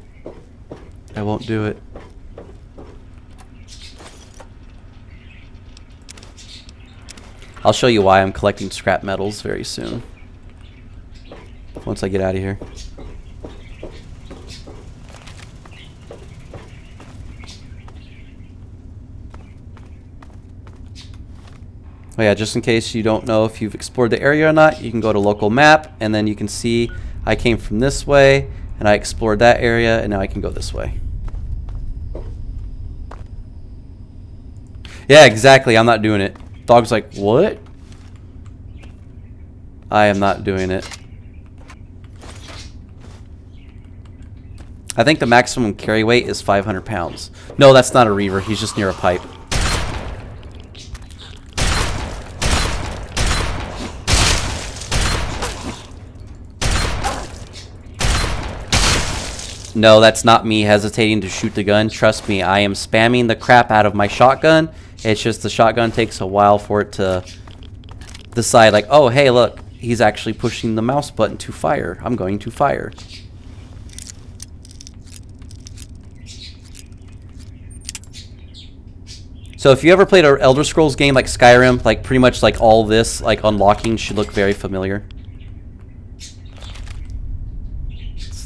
I won't do it. I'll show you why I'm collecting scrap metals very soon, once I get out of here. Oh yeah, just in case you don't know if you've explored the area or not, you can go to local map, and then you can see I came from this way, and I explored that area, and now I can go this way. Yeah, exactly, I'm not doing it. Dog's like, what? I am not doing it. I think the maximum carry weight is 500 pounds. No, that's not a reaver, he's just near a pipe. No, that's not me hesitating to shoot the gun. Trust me, I am spamming the crap out of my shotgun. It's just the shotgun takes a while for it to decide, like, oh, hey, look, he's actually pushing the mouse button to fire. I'm going to fire. So if you ever played an Elder Scrolls game like Skyrim, like pretty much like all this, like unlocking should look very familiar.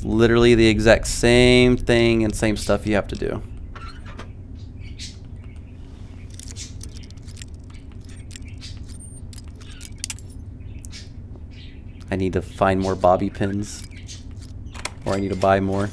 Literally the exact same thing and same stuff you have to do. I need to find more bobby pins, or I need to buy more.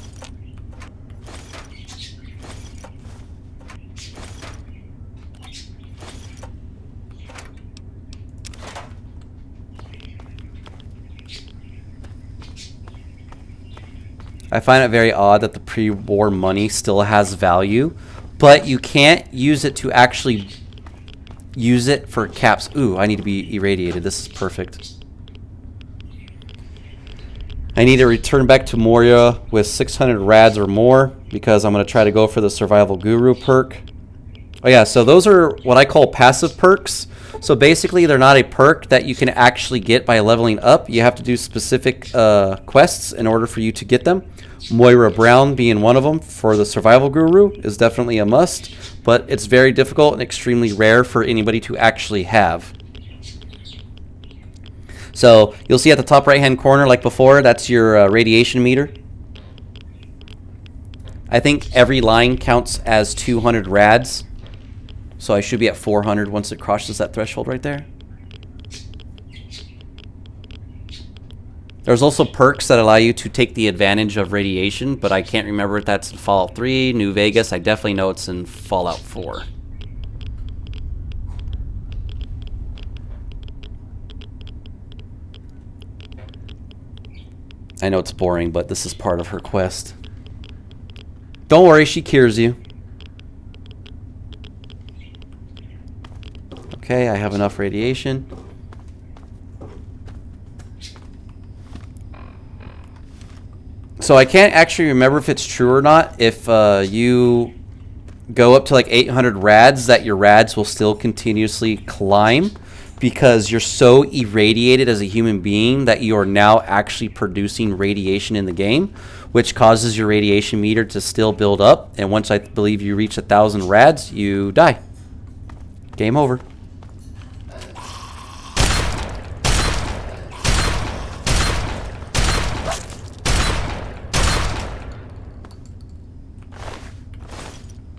I find it very odd that the pre-war money still has value, but you can't use it to actually use it for caps. Ooh, I need to be irradiated. This is perfect. I need to return back to Moria with 600 rads or more, because I'm going to try to go for the Survival Guru perk. Oh yeah, so those are what I call passive perks. So basically they're not a perk that you can actually get by leveling up. You have to do specific quests in order for you to get them. Moira Brown being one of them for the Survival Guru is definitely a must, but it's very difficult and extremely rare for anybody to actually have. So you'll see at the top right hand corner, like before, that's your radiation meter. I think every line counts as 200 rads. So I should be at 400 once it crosses that threshold right there. There's also perks that allow you to take the advantage of radiation, but I can't remember if that's in Fallout 3, New Vegas. I definitely know it's in Fallout 4. I know it's boring, but this is part of her quest. Don't worry, she cures you. Okay, I have enough radiation. So I can't actually remember if it's true or not. If you go up to like 800 rads, that your rads will still continuously climb. because you're so irradiated as a human being that you are now actually producing radiation in the game, which causes your radiation meter to still build up. And once I believe you reach 1,000 rads, you die. Game over.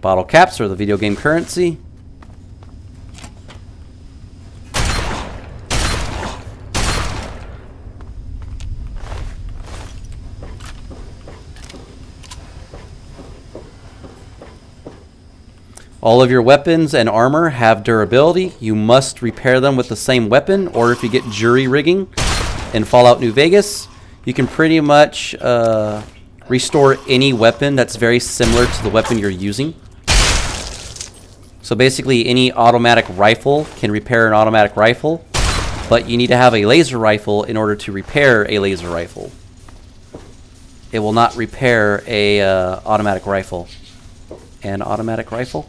Bottle caps are the video game currency. All of your weapons and armor have durability. You must repair them with the same weapon, or if you get jury rigging in Fallout New Vegas, you can pretty much restore any weapon that's very similar to the weapon you're using. So basically any automatic rifle can repair an automatic rifle, but you need to have a laser rifle in order to repair a laser rifle. It will not repair a automatic rifle. An automatic rifle?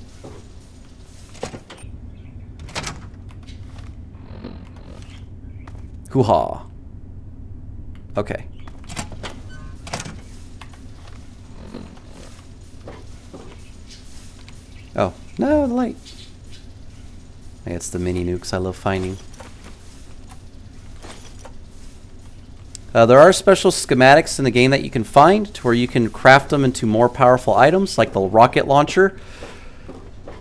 Hoo-ha. Okay. Oh, no, the light. It's the mini nukes I love finding. There are special schematics in the game that you can find to where you can craft them into more powerful items, like the rocket launcher.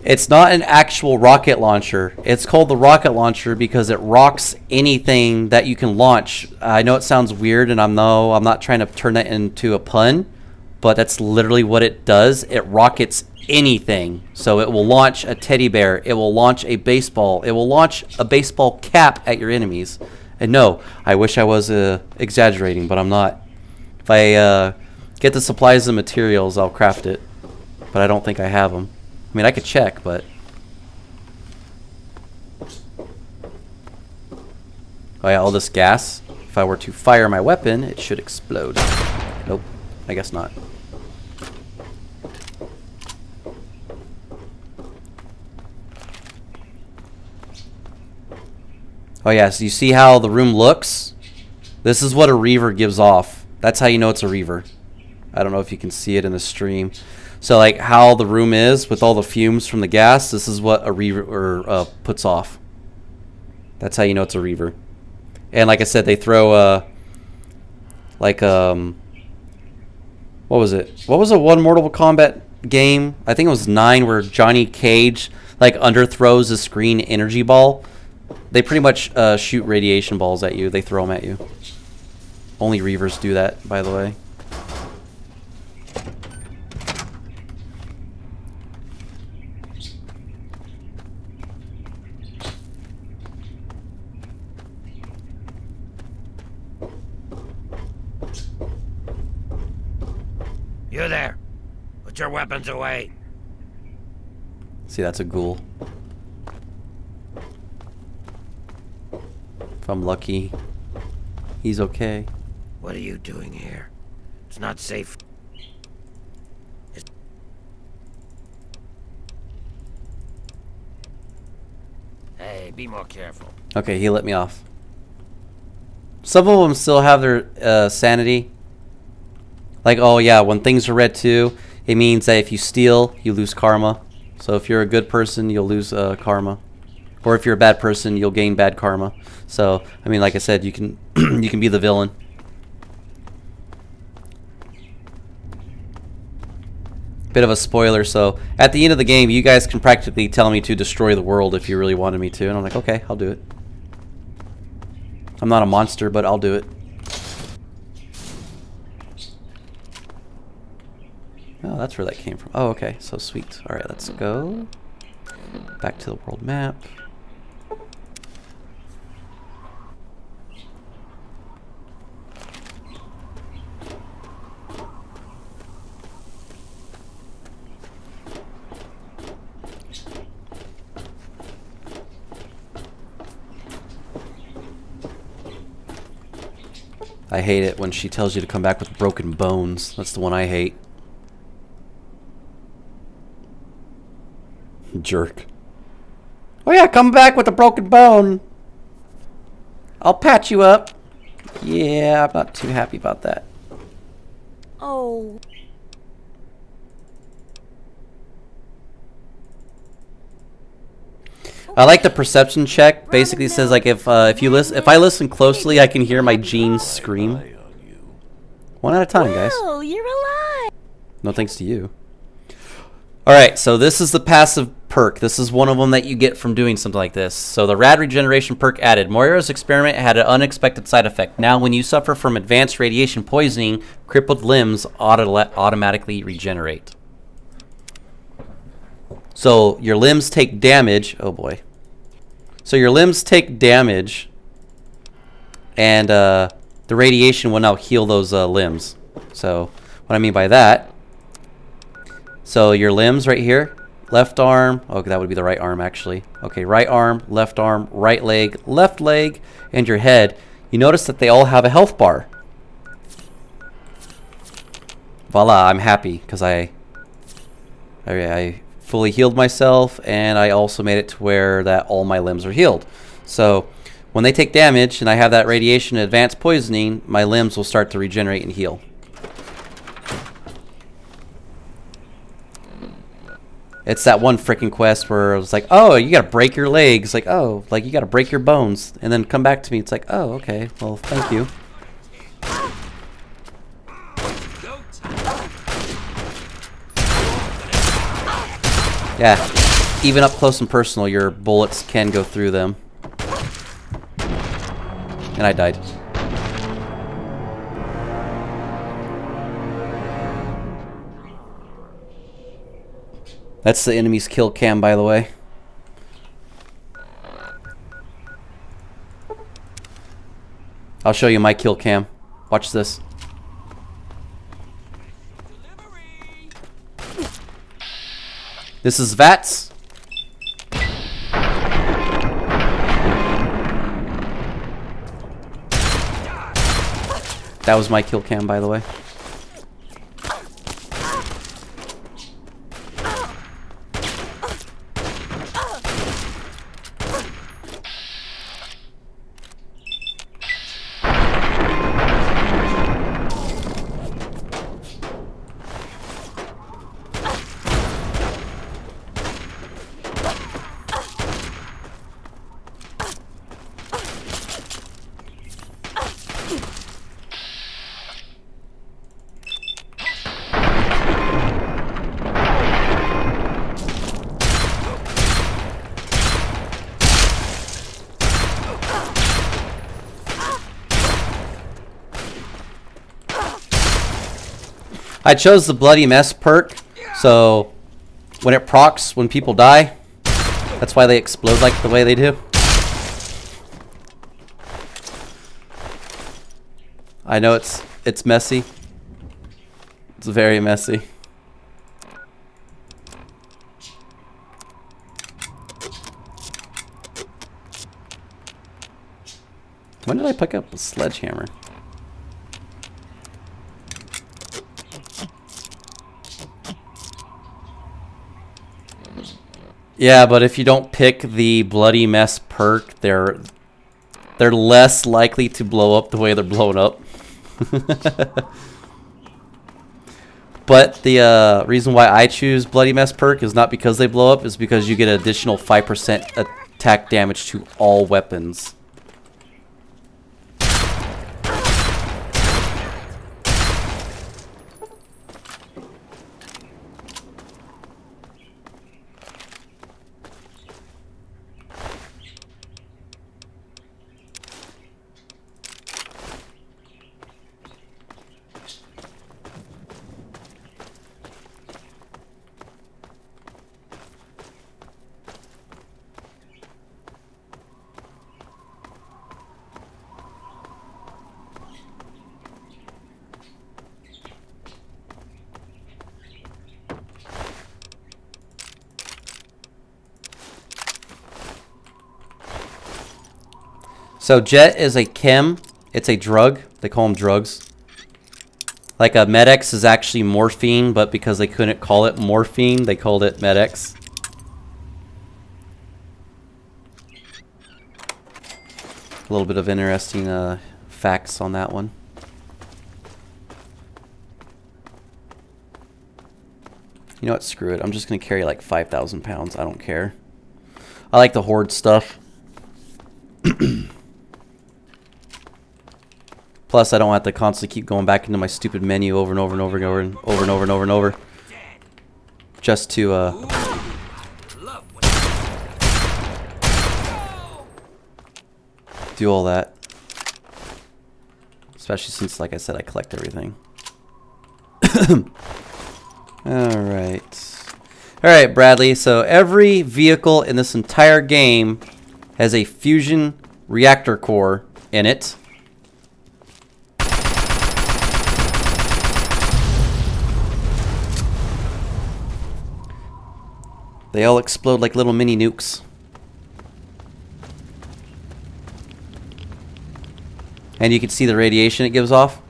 It's not an actual rocket launcher. It's called the rocket launcher because it rocks anything that you can launch. I know it sounds weird, and I'm not trying to turn that into a pun, but that's literally what it does. It rockets anything. So it will launch a teddy bear. It will launch a baseball. It will launch a baseball cap at your enemies. And no, I wish I was exaggerating, but I'm not. If I get the supplies and materials, I'll craft it. But I don't think I have them. I mean, I could check, but... Oh yeah, all this gas. If I were to fire my weapon, it should explode. Nope, I guess not. Oh yeah, so you see how the room looks? This is what a reaver gives off. That's how you know it's a reaver. I don't know if you can see it in the stream. So like how the room is with all the fumes from the gas, this is what a reaver puts off. That's how you know it's a reaver. And like I said, they throw what was it? What was the one Mortal Kombat game? I think it was 9, where Johnny Cage like underthrows a screen energy ball. They pretty much shoot radiation balls at you. They throw them at you. Only reavers do that, by the way. You there! Put your weapons away! See, that's a ghoul. If I'm lucky, he's okay. What are you doing here? It's not safe. Hey, be more careful. Okay, he let me off. Some of them still have their sanity. Like, oh yeah, when things are red too, it means that if you steal, you lose karma. So if you're a good person, you'll lose karma. Or if you're a bad person, you'll gain bad karma. So, I mean, like I said, you can you can be the villain. Bit of a spoiler, so at the end of the game, you guys can practically tell me to destroy the world if you really wanted me to. And I'm like, okay, I'll do it. I'm not a monster, but I'll do it. Oh, that's where that came from. Oh, okay, so sweet. All right, let's go back to the world map. I hate it when she tells you to come back with broken bones. That's the one I hate. Jerk. Oh yeah, come back with a broken bone. I'll patch you up. Yeah, I'm not too happy about that. Oh. I like the perception check. Basically says like if I listen closely, I can hear my genes scream. Eye on you. One at a time, guys. Oh, you're alive. No thanks to you. Alright, so this is the passive perk. This is one of them that you get from doing something like this. So the rad regeneration perk added. Moira's experiment had an unexpected side effect. Now when you suffer from advanced radiation poisoning, crippled limbs automatically regenerate. So your limbs take damage. Oh boy. So your limbs take damage, and the radiation will now heal those limbs. So what I mean by that, so your limbs right here, left arm, okay, that would be the right arm actually. Okay, right arm, right leg, left leg, and your head. You notice that they all have a health bar. Voila, I'm happy because I fully healed myself, and I also made it to where that all my limbs are healed. So when they take damage and I have that radiation advanced poisoning, my limbs will start to regenerate and heal. It's that one freaking quest where it's like, oh, you gotta break your legs. Like, oh, like you gotta break your bones. And then come back to me. It's like, oh, okay. Well, thank you. Yeah, even up close and personal, your bullets can go through them. And I died. That's the enemy's kill cam, by the way. I'll show you my kill cam. Watch this. This is VATS. That was my kill cam, by the way. I chose the Bloody Mess perk, so when it procs when people die, that's why they explode like the way they do. I know it's messy. It's very messy. When did I pick up a sledgehammer? Yeah, but if you don't pick the Bloody Mess perk, they're less likely to blow up the way they're blown up. But the reason why I choose Bloody Mess perk is not because they blow up, is because you get an additional 5% attack damage to all weapons. So Jet is a chem. It's a drug. They call them drugs. Like a Med-X is actually morphine, but because they couldn't call it morphine, they called it Med-X. A little bit of interesting facts on that one. You know what? Screw it. I'm just going to carry like 5,000 pounds. I don't care. I like to hoard stuff. Plus, I don't have to constantly keep going back into my stupid menu over and over and over and over and over and over and over and over. Just to, do all that. Especially since, like I said, I collect everything. Alright. Alright, Bradley. So every vehicle in this entire game has a fusion reactor core in it. They all explode like little mini nukes. And you can see the radiation it gives off.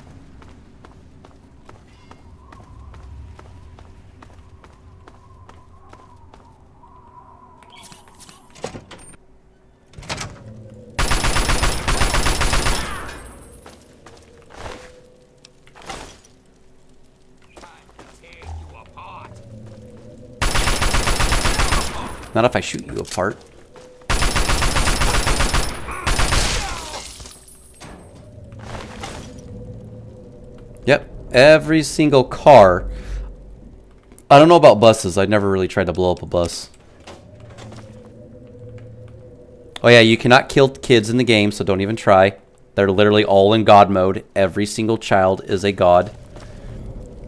Not if I shoot you apart. Yep, every single car. I don't know about buses. I've never really tried to blow up a bus. Oh yeah, you cannot kill kids in the game, so don't even try. They're literally all in God mode. Every single child is a god.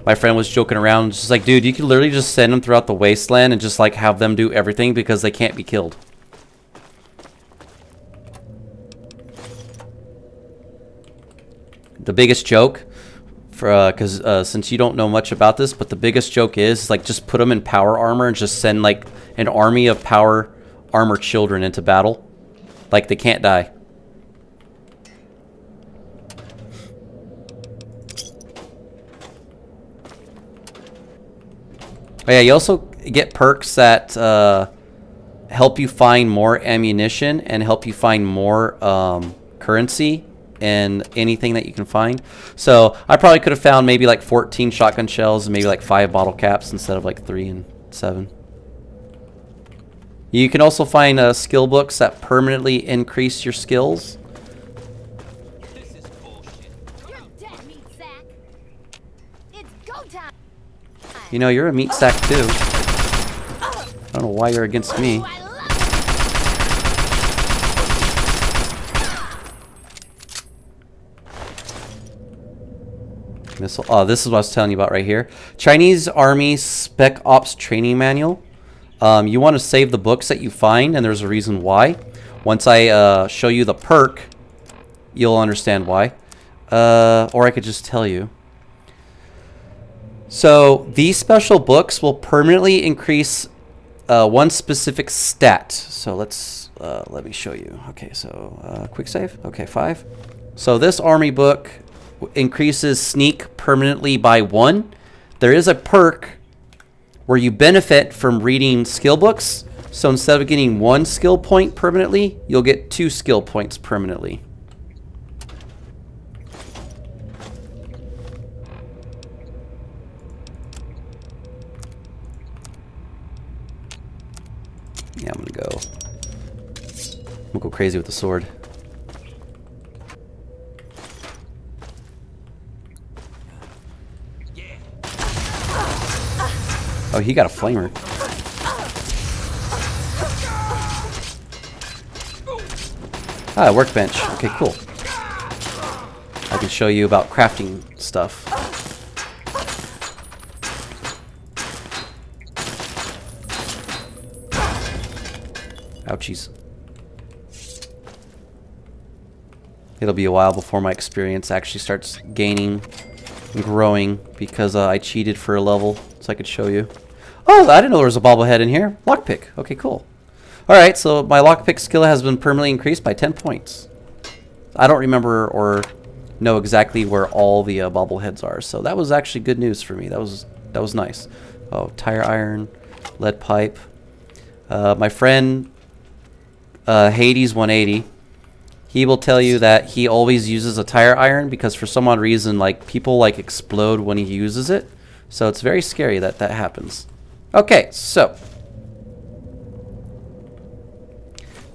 My friend was joking around, just like, dude, you could literally just send them throughout the wasteland and just like have them do everything because they can't be killed. The biggest joke, because since you don't know much about this, but the biggest joke is like just put them in power armor and just send like an army of power armor children into battle. Like they can't die. Oh yeah, you also get perks that help you find more ammunition and help you find more currency in anything that you can find. So I probably could have found maybe like 14 shotgun shells and maybe like 5 bottle caps instead of like 3 and 7. You can also find skill books that permanently increase your skills. This is bullshit. You're dead, meat sack. It's go time. You know, you're a meat sack too. I don't know why you're against me. Missile. Oh, this is what I was telling you about right here. Chinese Army Spec Ops Training Manual. You want to save the books that you find, and there's a reason why. Once I show you the perk, you'll understand why. Or I could just tell you. So these special books will permanently increase one specific stat. So let me show you. Okay, so quick save. Okay, 5. So this army book increases sneak permanently by 1. There is a perk where you benefit from reading skill books. So instead of getting 1 skill point permanently, you'll get 2 skill points permanently. Yeah, I'm gonna go crazy with the sword. Oh, he got a flamer. Ah, workbench. Okay, cool. I can show you about crafting stuff. Ouchies. It'll be a while before my experience actually starts gaining and growing because I cheated for a level so I could show you. Oh, I didn't know there was a bobblehead in here. Lockpick. Okay, cool. Alright, so my lockpick skill has been permanently increased by 10 points. I don't remember or know exactly where all the bobbleheads are, so that was actually good news for me. That was nice. Oh, tire iron, lead pipe. My friend Hades 180, he will tell you that he always uses a tire iron because for some odd reason, like, people like explode when he uses it. So it's very scary that that happens. Okay, so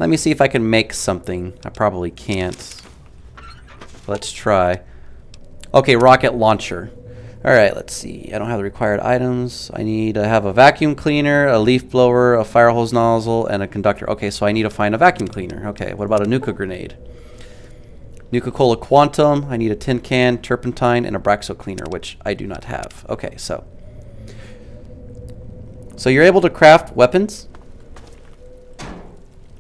let me see if I can make something. I probably can't. Let's try. Okay, rocket launcher. Alright, let's see. I don't have the required items. I need to have a vacuum cleaner, a leaf blower, a fire hose nozzle, and a conductor. Okay, so I need to find a vacuum cleaner. Okay, what about a Nuka grenade? Nuka-Cola Quantum. I need a tin can, turpentine, and a Braxo cleaner, which I do not have. Okay, so you're able to craft weapons.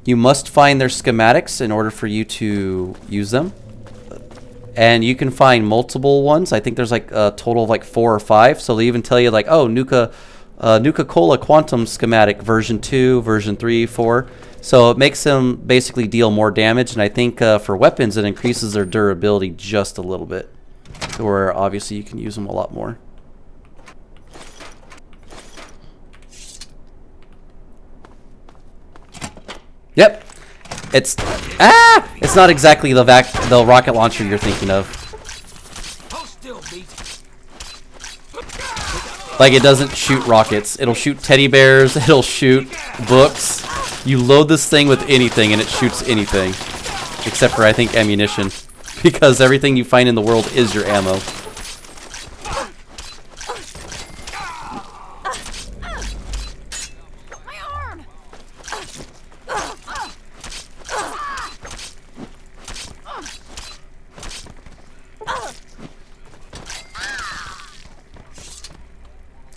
You must find their schematics in order for you to use them. And you can find multiple ones. I think there's like a total of like 4 or 5. So they even tell you like, oh, Nuka-Cola Quantum schematic version 2, version 3, 4. So it makes them basically deal more damage. And I think for weapons, it increases their durability just a little bit. Where obviously you can use them a lot more. Yep. It's not exactly the rocket launcher you're thinking of. Like, it doesn't shoot rockets. It'll shoot teddy bears. It'll shoot books. You load this thing with anything and it shoots anything. Except for, I think, ammunition. Because everything you find in the world is your ammo.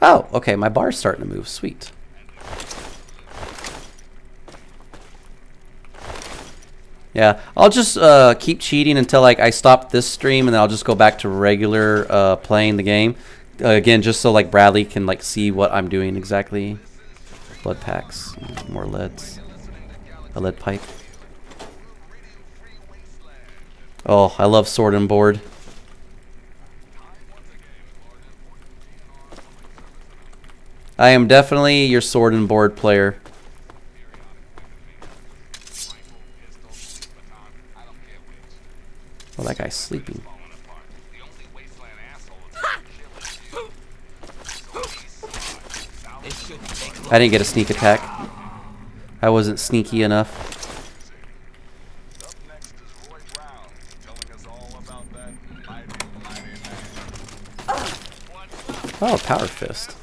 Oh, okay, my bar's starting to move. Sweet. Yeah, I'll just keep cheating until like I stop this stream, and then I'll just go back to regular playing the game. Again, just so like Bradley can like see what I'm doing exactly. Blood packs, more leads. A lead pipe. Oh, I love Sword and Board. I am definitely your Sword and Board player. Oh, that guy's sleeping. I didn't get a sneak attack. I wasn't sneaky enough. Oh, Power Fist.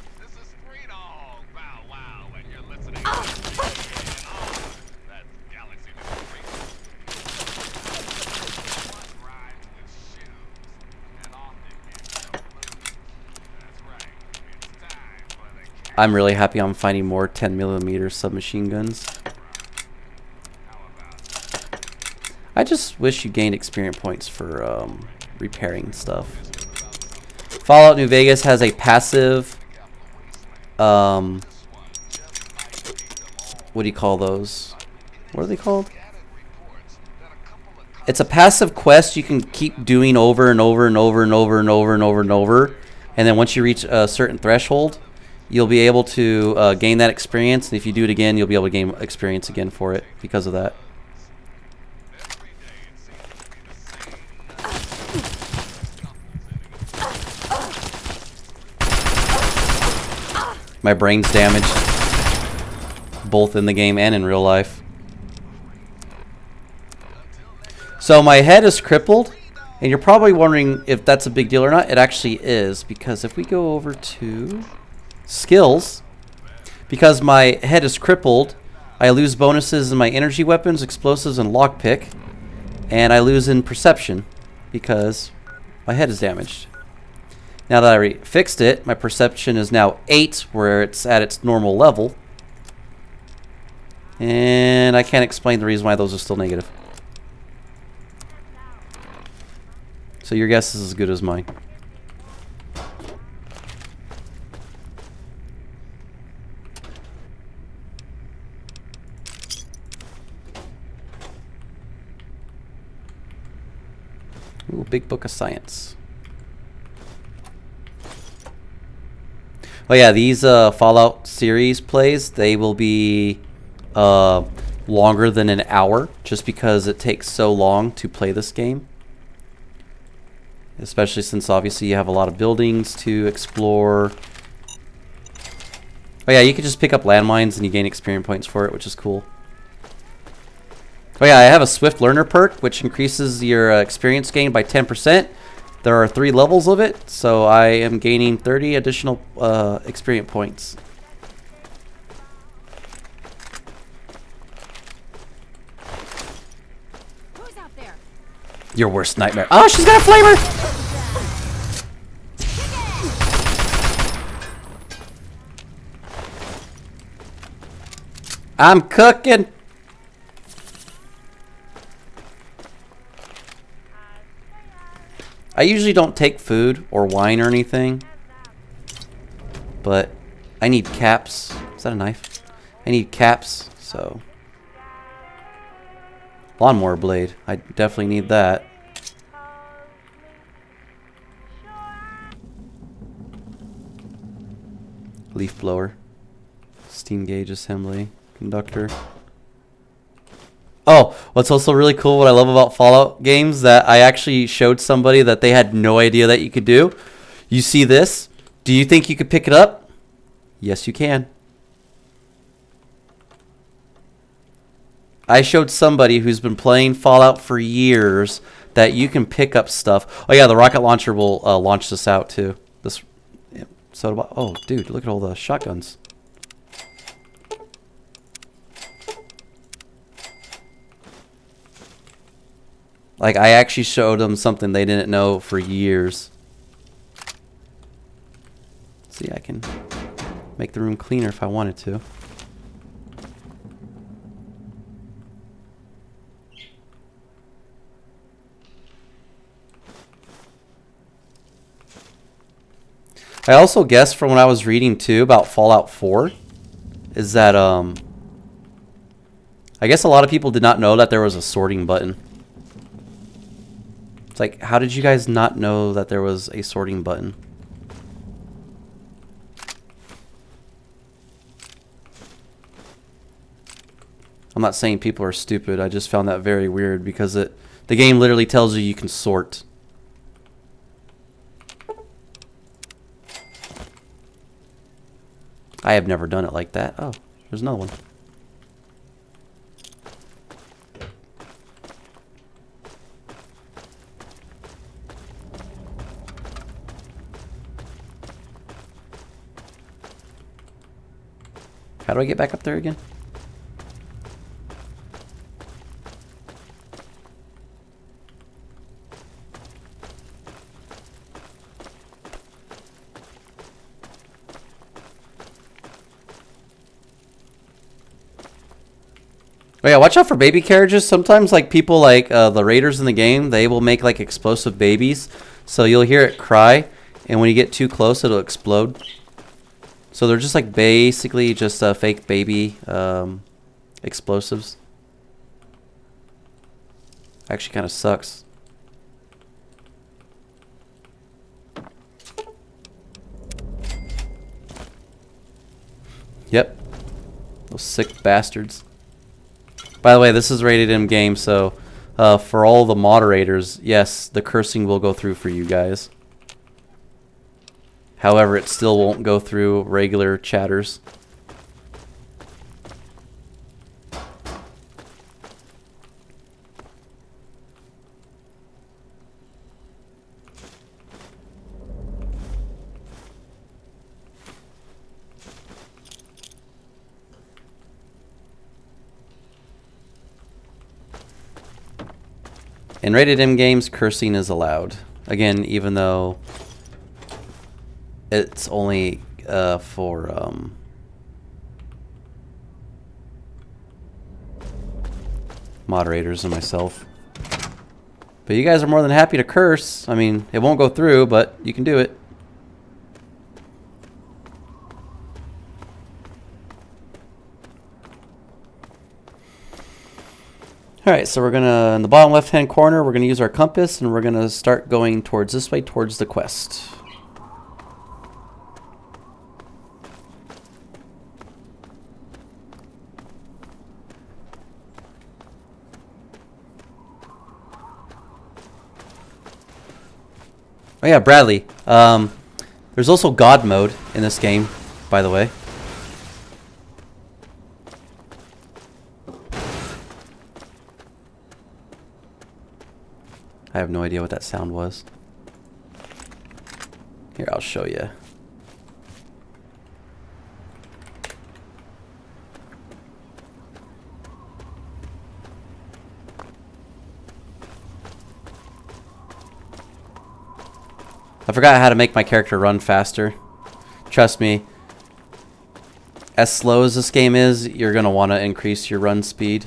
I'm really happy I'm finding more 10mm submachine guns. I just wish you gained experience points for repairing stuff. Fallout New Vegas has a passive, what do you call those? What are they called? It's a passive quest you can keep doing over and over and over and over and over and over and over. And then once you reach a certain threshold, you'll be able to gain that experience. And if you do it again, you'll be able to gain experience again for it because of that. My brain's damaged, both in the game and in real life. So my head is crippled, and you're probably wondering if that's a big deal or not. It actually is, because if we go over to skills, because my head is crippled, I lose bonuses in my energy weapons, explosives, and lockpick, and I lose in perception because my head is damaged. Now that I fixed it, my perception is now 8, where it's at its normal level. And I can't explain the reason why those are still negative. So your guess is as good as mine. Ooh, Big Book of Science. Oh yeah, these Fallout series plays, they will be long longer than an hour just because it takes so long to play this game. Especially since obviously you have a lot of buildings to explore. Oh yeah, you can just pick up landmines and you gain experience points for it, which is cool. Oh yeah, I have a Swift Learner perk, which increases your experience gain by 10%. There are 3 levels of it, so I am gaining 30 additional experience points. Who's out there? Your worst nightmare. Oh, she's got a flamer! I'm cooking. I usually don't take food or wine or anything, but I need caps. Is that a knife? I need caps, so. Lawnmower blade. I definitely need that. Leaf blower. Steam gauge assembly. Conductor. Oh, what's also really cool, what I love about Fallout games, that I actually showed somebody that they had no idea that you could do. You see this? Do you think you could pick it up? Yes, you can. I showed somebody who's been playing Fallout for years that you can pick up stuff. Oh yeah, the rocket launcher will launch this out too. This, yeah, so oh dude, look at all the shotguns. Like, I actually showed them something they didn't know for years. See, I can make the room cleaner if I wanted to. I also guessed from what I was reading too about Fallout 4 is that I guess a lot of people did not know that there was a sorting button. It's like, how did you guys not know that there was a sorting button? I'm not saying people are stupid. I just found that very weird because the game literally tells you can sort. I have never done it like that. Oh, there's another one. How do I get back up there again? Oh yeah, watch out for baby carriages. Sometimes like people like the raiders in the game, they will make like explosive babies. So you'll hear it cry, and when you get too close, it'll explode. So they're just like basically just fake baby explosives. Actually kind of sucks. Yep. Those sick bastards. By the way, this is rated M game, so for all the moderators, yes, the cursing will go through for you guys. However, it still won't go through regular chatters. In rated M games, cursing is allowed. Again, even though it's only for moderators and myself. But you guys are more than happy to curse. I mean, it won't go through, but you can do it. Alright, so we're gonna, in the bottom left hand corner, we're gonna use our compass and we're gonna start going towards this way, towards the quest. Oh yeah, Bradley. There's also God mode in this game, by the way. I have no idea what that sound was. Here, I'll show you. I forgot how to make my character run faster. Trust me, as slow as this game is, you're going to want to increase your run speed.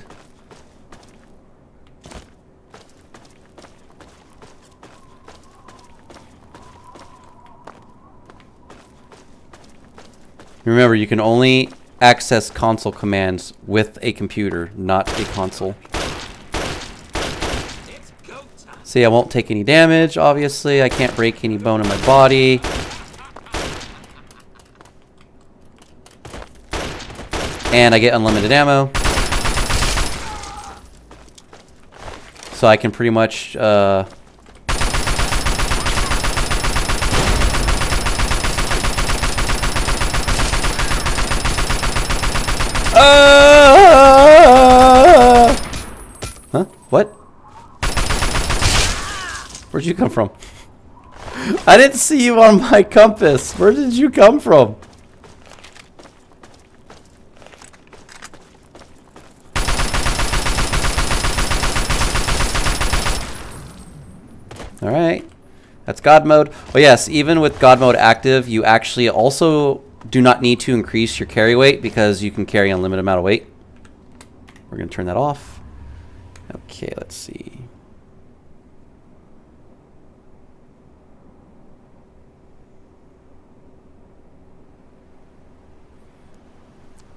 Remember, you can only access console commands with a computer, not a console. See, I won't take any damage, obviously. I can't break any bone in my body. And I get unlimited ammo. So I can pretty much... Huh? What? Where'd you come from? I didn't see you on my compass. Where did you come from? Alright. That's God mode. Oh yes, even with God mode active, you actually also do not need to increase your carry weight because you can carry an unlimited amount of weight. We're going to turn that off. Okay, let's see.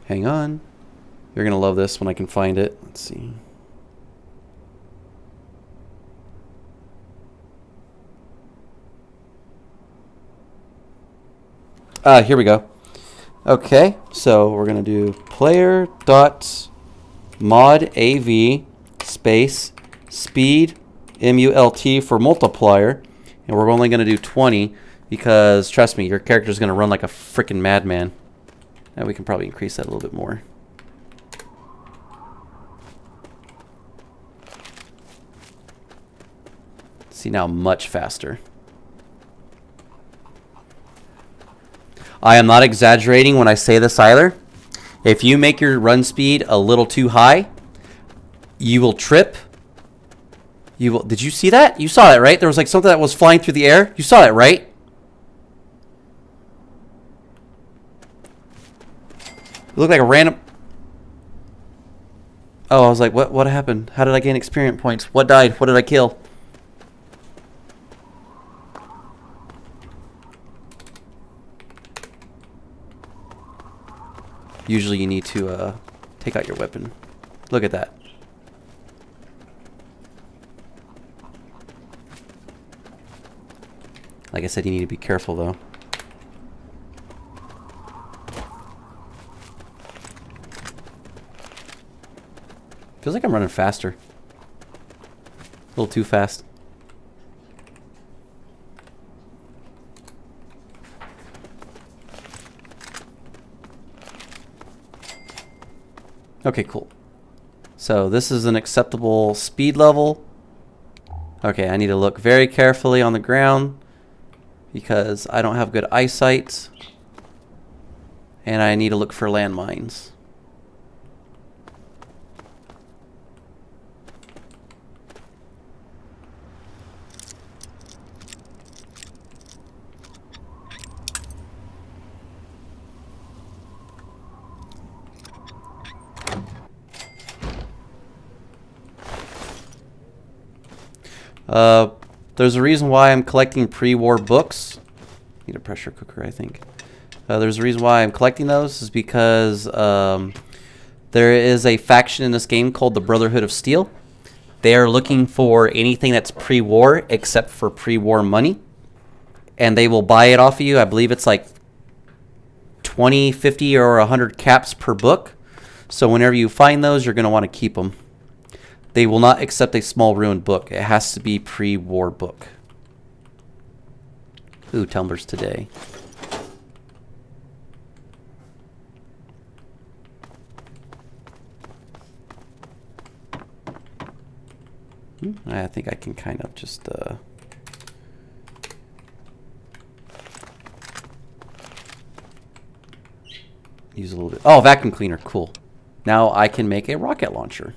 Hang on. You're going to love this when I can find it. Let's see. Here we go. Okay, so we're going to do player.modav space speed MULT for multiplier. And we're only going to do 20 because, trust me, your character is going to run like a freaking madman. And we can probably increase that a little bit more. See now, much faster. I am not exaggerating when I say this either. If you make your run speed a little too high, you will trip. You will. Did you see that? You saw that, right? There was like something that was flying through the air. You saw that, right? It looked like a random... Oh, I was like, what happened? How did I gain experience points? What died? What did I kill? Usually you need to take out your weapon. Look at that. Like I said, you need to be careful though. Feels like I'm running faster. A little too fast. Okay, cool. So this is an acceptable speed level. Okay, I need to look very carefully on the ground because I don't have good eyesight. And I need to look for landmines. There's a reason why I'm collecting pre-war books. Need a pressure cooker, I think. There's a reason why I'm collecting those is because there is a faction in this game called the Brotherhood of Steel. They are looking for anything that's pre-war except for pre-war money. And they will buy it off of you. I believe it's like 20, 50, or 100 caps per book. So whenever you find those, you're going to want to keep them. They will not accept a small ruined book. It has to be pre-war book. Ooh, tumblers today. I think I can kind of just use a little bit. Oh, vacuum cleaner, cool. Now I can make a rocket launcher.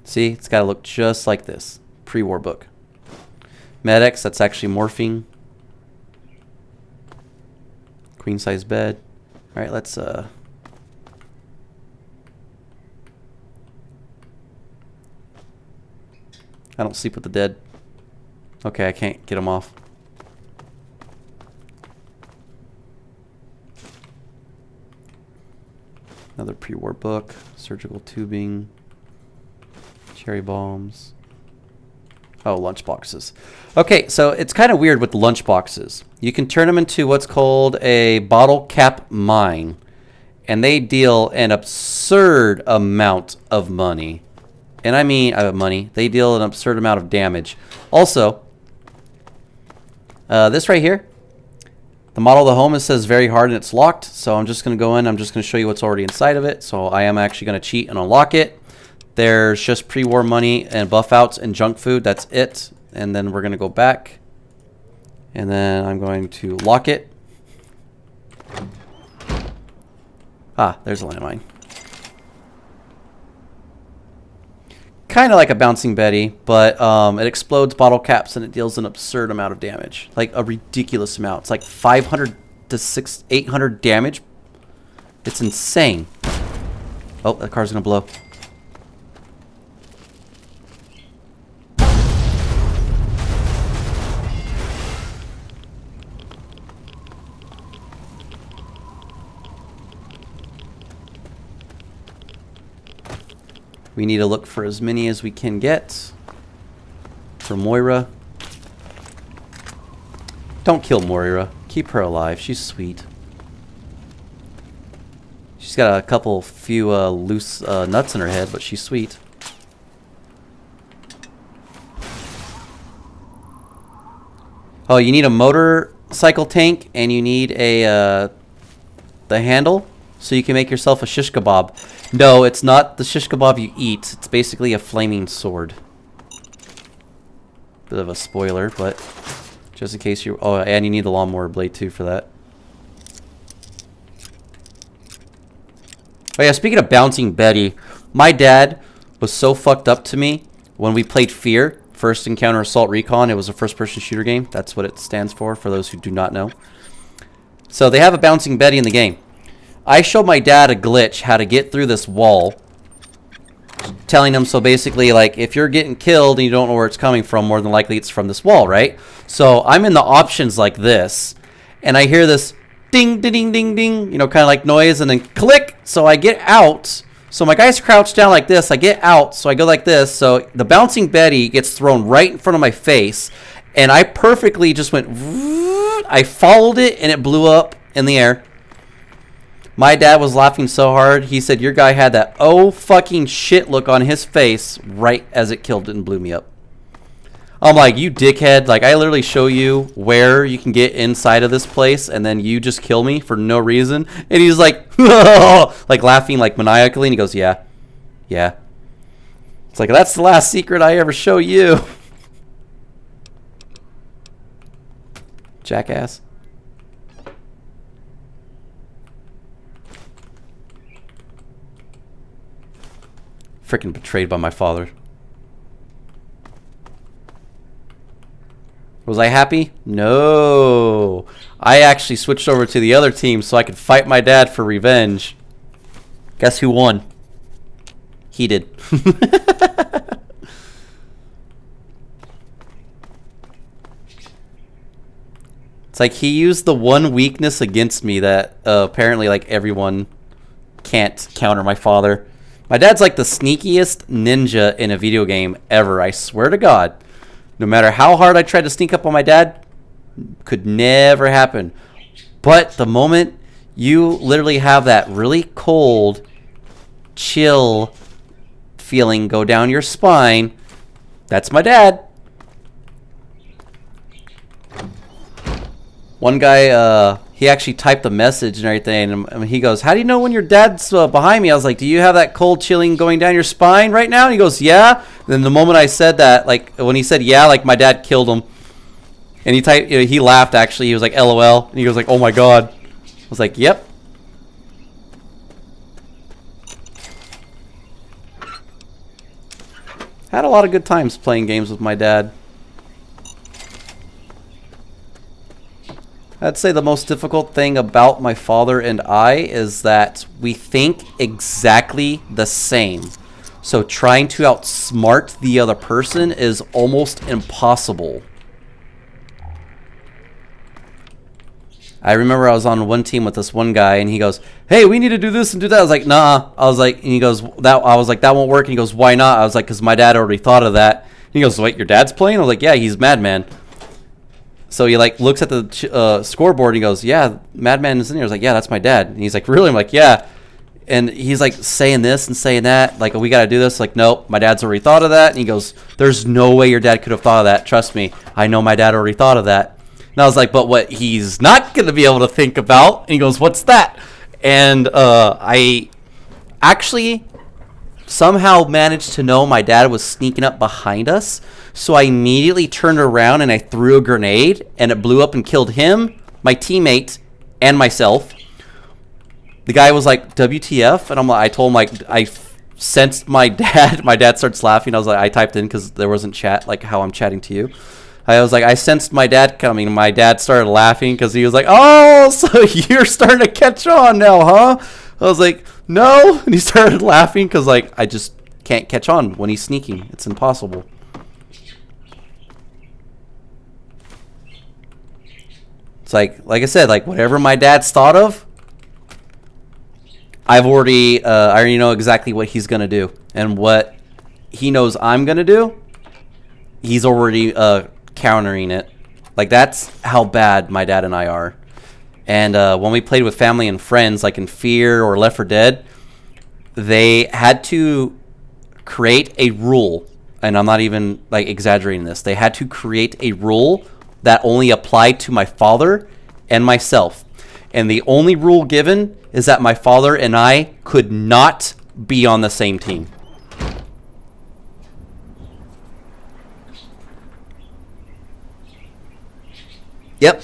See, it's got to look just like this. Pre-war book. Med-X, that's actually morphine. Queen size bed. All right, let's I don't sleep with the dead. Okay, I can't get them off. Another pre-war book. Surgical tubing. Cherry bombs. Oh, lunch boxes. Okay, so it's kind of weird with the lunch boxes. You can turn them into what's called a bottle cap mine, and they deal an absurd amount of money. And I mean money. They deal an absurd amount of damage. Also, this right here, the model of the home, it says very hard and it's locked. So I'm just going to go in. I'm just going to show you what's already inside of it. So I am actually going to cheat and unlock it. There's just pre-war money and buff outs and junk food. That's it. And then we're going to go back. And then I'm going to lock it. Ah, there's a landmine. Kind of like a bouncing Betty, but it explodes bottle caps and it deals an absurd amount of damage. Like a ridiculous amount. It's like 500 to 800 damage. It's insane. Oh, that car's going to blow. We need to look for as many as we can get. For Moira. Don't kill Moira. Keep her alive. She's sweet. She's got a few loose nuts in her head, but she's sweet. Oh, you need a motorcycle tank, and you need a the handle, so you can make yourself a shish kebab. No, it's not the shish kebab you eat. It's basically a flaming sword. Bit of a spoiler, but just in case you... Oh, and you need the lawnmower blade too for that. Oh yeah, speaking of bouncing Betty, my dad was so fucked up to me when we played Fear, First Encounter Assault Recon. It was a first-person shooter game. That's what it stands for those who do not know. So they have a bouncing Betty in the game. I showed my dad a glitch how to get through this wall, telling him, so basically, like, if you're getting killed and you don't know where it's coming from, more than likely it's from this wall, right? So I'm in the options like this, and I hear this ding, ding, ding, ding, ding, you know, kind of like noise, and then click, so I get out. So my guy's crouched down like this, I get out, so I go like this, so the bouncing Betty gets thrown right in front of my face, and I perfectly just went, I followed it, and it blew up in the air. My dad was laughing so hard, he said, your guy had that oh fucking shit look on his face right as it killed it and blew me up. I'm like, you dickhead. Like, I literally show you where you can get inside of this place, and then you just kill me for no reason. And he's like, like laughing like maniacally, and he goes, yeah. Yeah. It's like, that's the last secret I ever show you. Jackass. Freaking betrayed by my father. Was I happy? No. I actually switched over to the other team so I could fight my dad for revenge. Guess who won? He did. It's like he used the one weakness against me that apparently like everyone can't counter my father. My dad's like the sneakiest ninja in a video game ever. I swear to God. No matter how hard I tried to sneak up on my dad, could never happen. But the moment you literally have that really cold, chill feeling go down your spine. That's my dad. One guy, he actually typed a message and everything, and he goes, "How do you know when your dad's behind me?" I was like, "Do you have that cold chilling going down your spine right now?" And he goes, "Yeah." Then the moment I said that, like when he said "yeah," like my dad killed him. And he typed, he laughed actually. He was like, "LOL," and he was like, "Oh my god." I was like, "Yep." Had a lot of good times playing games with my dad. I'd say the most difficult thing about my father and I is that we think exactly the same. So trying to outsmart the other person is almost impossible. I remember I was on one team with this one guy and he goes, "Hey, we need to do this and do that." I was like, "Nah." I was like, and he goes, "That," I was like, "That won't work." And he goes, "Why not?" I was like, "Because my dad already thought of that." And he goes, "Wait, your dad's playing?" I was like, "Yeah, he's Madman." So he like looks at the scoreboard and he goes, "Yeah, Madman is in here." I was like, "Yeah, that's my dad." And he's like, "Really?" I'm like, "Yeah." And he's like saying this and saying that, like, "We got to do this." Like, "Nope, my dad's already thought of that." And he goes, "There's no way your dad could have thought of that. Trust me, I know my dad already thought of that." And I was like, "But what he's not going to be able to think about?" And he goes, "What's that?" And I actually somehow managed to know my dad was sneaking up behind us. So I immediately turned around and I threw a grenade and it blew up and killed him, my teammate, and myself. The guy was like, "WTF?" And I told him, like, I sensed my dad. My dad starts laughing. I was like, I typed in because there wasn't chat, like how I'm chatting to you. I was like, I sensed my dad coming. And my dad started laughing because he was like, "Oh, so you're starting to catch on now, huh?" I was like, "No." And he started laughing because, like, I just can't catch on when he's sneaking. It's impossible. It's like I said, like whatever my dad's thought of, I already know exactly what he's gonna do, and what he knows I'm gonna do, he's already countering it. Like that's how bad my dad and I are. And when we played with family and friends, like in Fear or Left 4 Dead, they had to create a rule, and I'm not even like exaggerating this. They had to create a rule that only applied to my father and myself. And the only rule given is that my father and I could not be on the same team. Yep.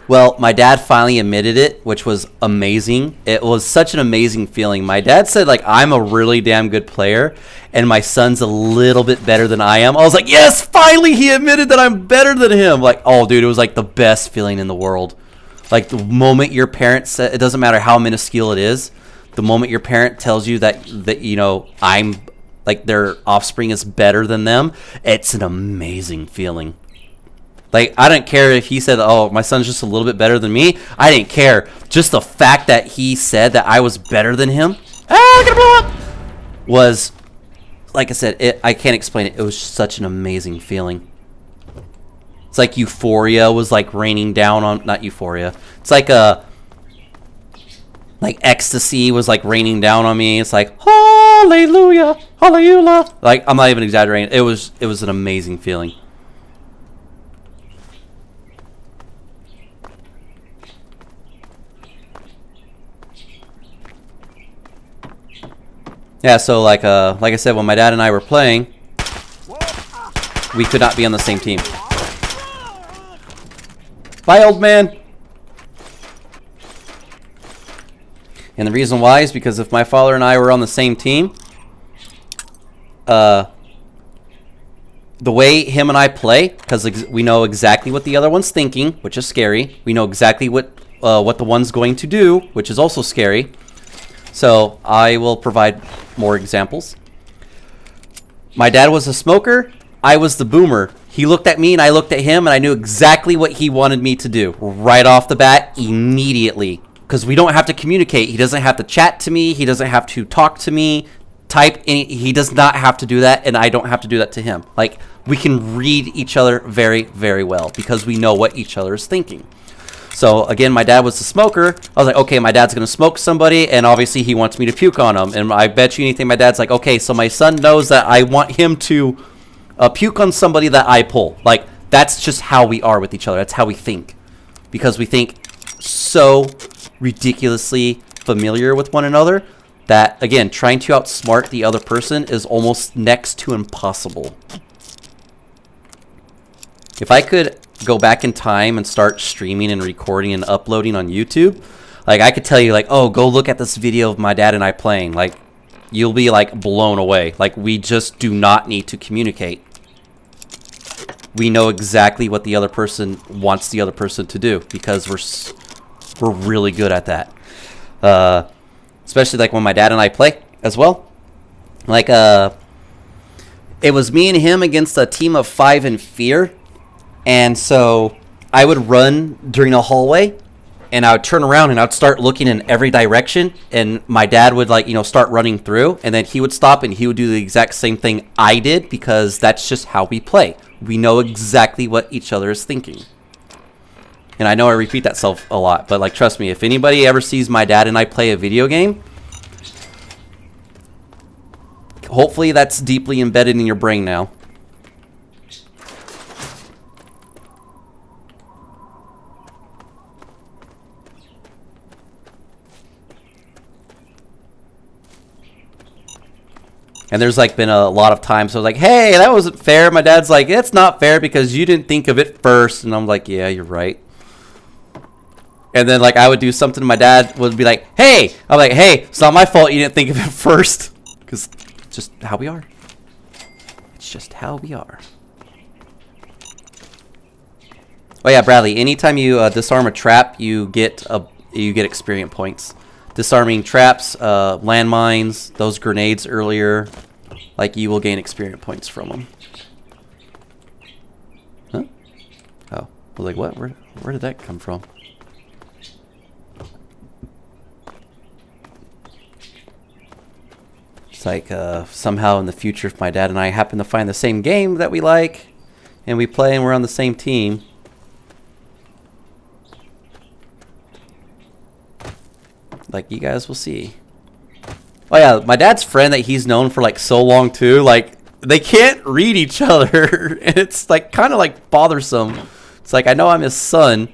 Well, my dad finally admitted it, which was amazing. It was such an amazing feeling. My dad said, like, I'm a really damn good player, and my son's a little bit better than I am. I was like, yes, finally he admitted that I'm better than him. Like, oh, dude, it was like the best feeling in the world. Like, the moment your parent said, it doesn't matter how minuscule it is, the moment your parent tells you that you know, I'm, like, their offspring is better than them, it's an amazing feeling. Like, I didn't care if he said, "Oh, my son's just a little bit better than me." I didn't care. Just the fact that he said that I was better than him, I'm gonna blow up, was, like I said, I can't explain it. It was such an amazing feeling. It's like euphoria was like raining down on, not euphoria. It's like like ecstasy was like raining down on me. It's like, hallelujah, hallelujah. Like, I'm not even exaggerating. It was an amazing feeling. Yeah, so like I said, when my dad and I were playing, we could not be on the same team. Bye, old man. And the reason why is because if my father and I were on the same team, the way him and I play, because we know exactly what the other one's thinking, which is scary. We know exactly what the one's going to do, which is also scary. So I will provide more examples. My dad was a smoker. I was the boomer. He looked at me and I looked at him, and I knew exactly what he wanted me to do right off the bat, immediately. Because we don't have to communicate. He doesn't have to chat to me. He doesn't have to talk to me, he does not have to do that, and I don't have to do that to him. Like, we can read each other very, very well because we know what each other is thinking. So again, my dad was the smoker. I was like, okay, my dad's gonna smoke somebody, and obviously he wants me to puke on him. And I bet you anything, my dad's like, okay, so my son knows that I want him to puke on somebody that I pull. Like, that's just how we are with each other. That's how we think, because we think so ridiculously familiar with one another that, again, trying to outsmart the other person is almost next to impossible. If I could go back in time and start streaming and recording and uploading on YouTube, like, I could tell you, like, oh, go look at this video of my dad and I playing. Like, you'll be, like, blown away. Like, we just do not need to communicate. We know exactly what the other person wants the other person to do, because we're really good at that. Especially, like, when my dad and I play as well. Like, it was me and him against a team of 5 in Fear. And so I would run during a hallway, and I would turn around and I would start looking in every direction, and my dad would, like, you know, start running through, and then he would stop and he would do the exact same thing I did, because that's just how we play. We know exactly what each other is thinking. And I know I repeat that self a lot, but, like, trust me, if anybody ever sees my dad and I play a video game, hopefully that's deeply embedded in your brain now. And there's, like, been a lot of times I was like, hey, that wasn't fair. My dad's like, it's not fair because you didn't think of it first. And I'm like, yeah, you're right. And then, like, I would do something and my dad would be like, hey. I'm like, hey, it's not my fault you didn't think of it first. Because it's just how we are. It's just how we are. Oh, yeah, Bradley, anytime you disarm a trap, you get experience points. Disarming traps, landmines, those grenades earlier, like, you will gain experience points from them. Huh? Oh, I was like, what? Where did that come from? It's like, somehow in the future, if my dad and I happen to find the same game that we like, and we play and we're on the same team, like, you guys will see. Oh yeah, my dad's friend that he's known for, like, so long too, like, they can't read each other. And it's, like, kind of, like, bothersome. It's like, I know I'm his son,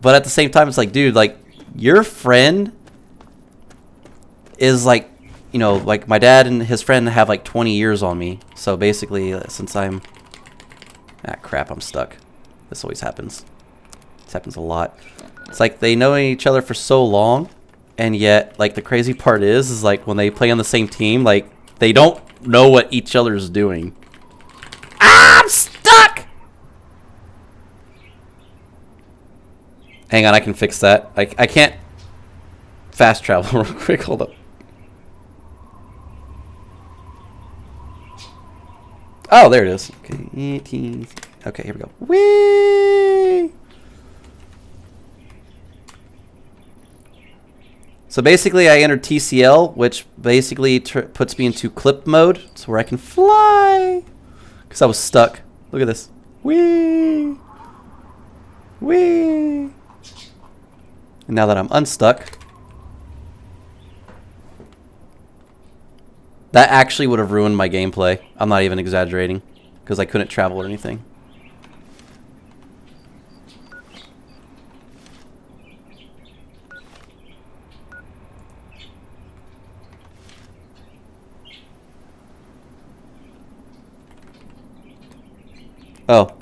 but at the same time it's like, dude, like, your friend is, like, you know, like, my dad and his friend have, like, 20 years on me. So basically, since I'm crap, I'm stuck. This always happens. This happens a lot. It's like they know each other for so long. And yet, like, the crazy part is like, when they play on the same team, like, they don't know what each other's doing. Ah, I'm stuck! Hang on, I can fix that. I can't fast travel real quick. Hold up. Oh, there it is. Okay, okay, here we go. Whee! So basically, I entered TCL, which basically puts me into clip mode, so where I can fly, because I was stuck. Look at this. Whee! Whee! And now that I'm unstuck, that actually would have ruined my gameplay. I'm not even exaggerating, because I couldn't travel or anything. Oh.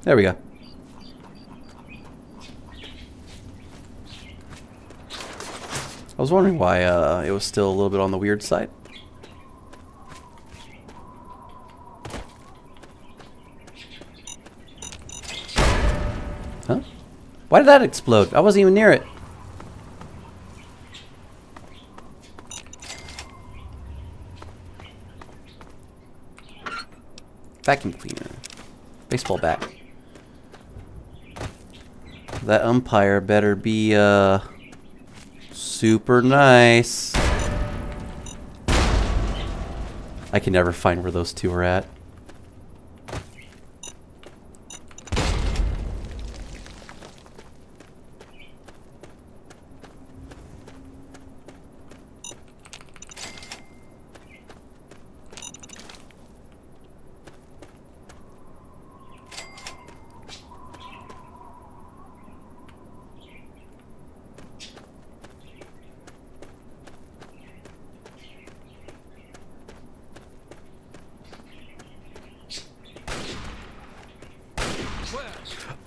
There we go. I was wondering why it was still a little bit on the weird side. Huh? Why did that explode? I wasn't even near it. Vacuum cleaner. Baseball bat. That umpire better be super nice. I can never find where those two are at.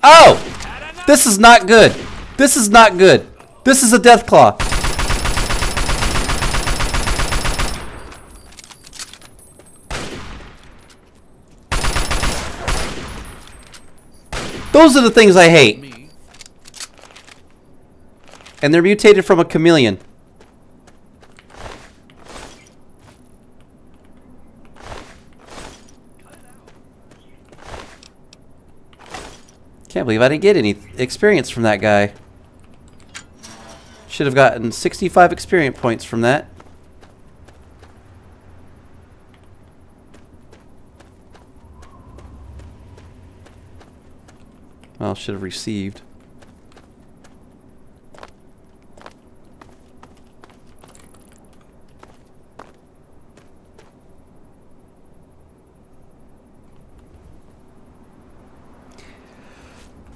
Oh! This is not good. This is not good. This is a Deathclaw. Those are the things I hate. And they're mutated from a chameleon. Can't believe I didn't get any experience from that guy. Should have gotten 65 experience points from that. Well, should have received.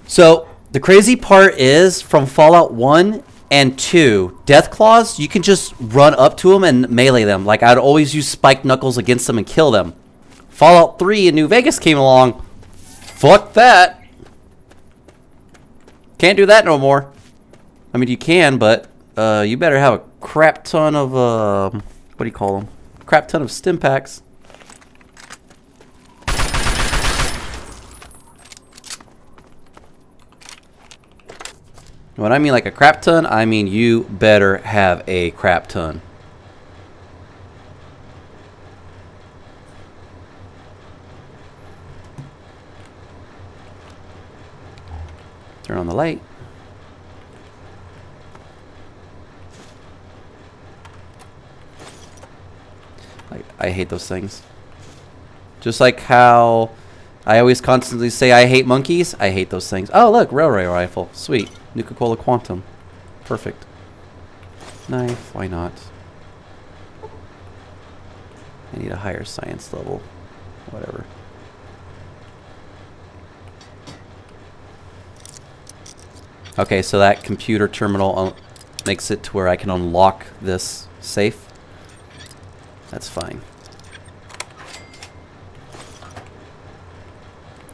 So, the crazy part is, from Fallout 1 and 2, Deathclaws, you can just run up to them and melee them. Like, I'd always use Spiked Knuckles against them and kill them. Fallout 3 in New Vegas came along. Fuck that. Can't do that no more. I mean, you can, but you better have a crap ton of, what do you call them? Crap ton of stim packs. When I mean like a crap ton, I mean you better have a crap ton. Turn on the light. I hate those things. Just like how I always constantly say I hate monkeys, I hate those things. Oh look, railway rifle. Sweet. Nuka-Cola Quantum. Perfect. Knife, why not? I need a higher science level. Whatever. Okay, so that computer terminal makes it to where I can unlock this safe. That's fine.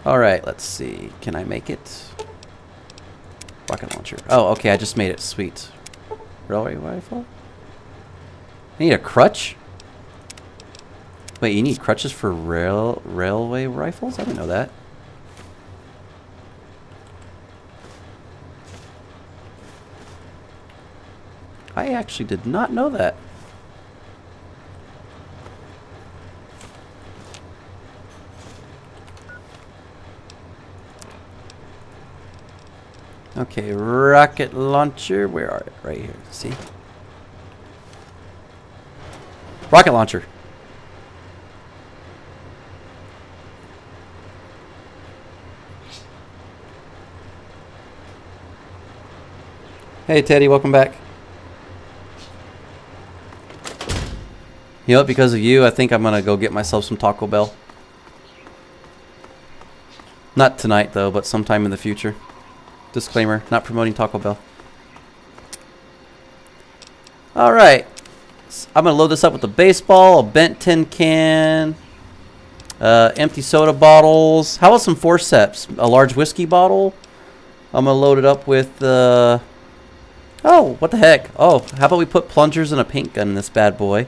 Alright, let's see. Can I make it? Rocket launcher. Oh, okay, I just made it. Sweet. Railway rifle? I need a crutch? Wait, you need crutches for railway rifles? I didn't know that. I actually did not know that. Okay, rocket launcher. Where are it? Right here. See? Rocket launcher. Hey, Teddy, welcome back. You know what? Because of you, I think I'm going to go get myself some Taco Bell. Not tonight, though, but sometime in the future. Disclaimer, not promoting Taco Bell. Alright. I'm going to load this up with a baseball, a bent tin can, empty soda bottles. How about some forceps? A large whiskey bottle. I'm going to load it up with... oh, what the heck? Oh, how about we put plungers and a paint gun in this bad boy?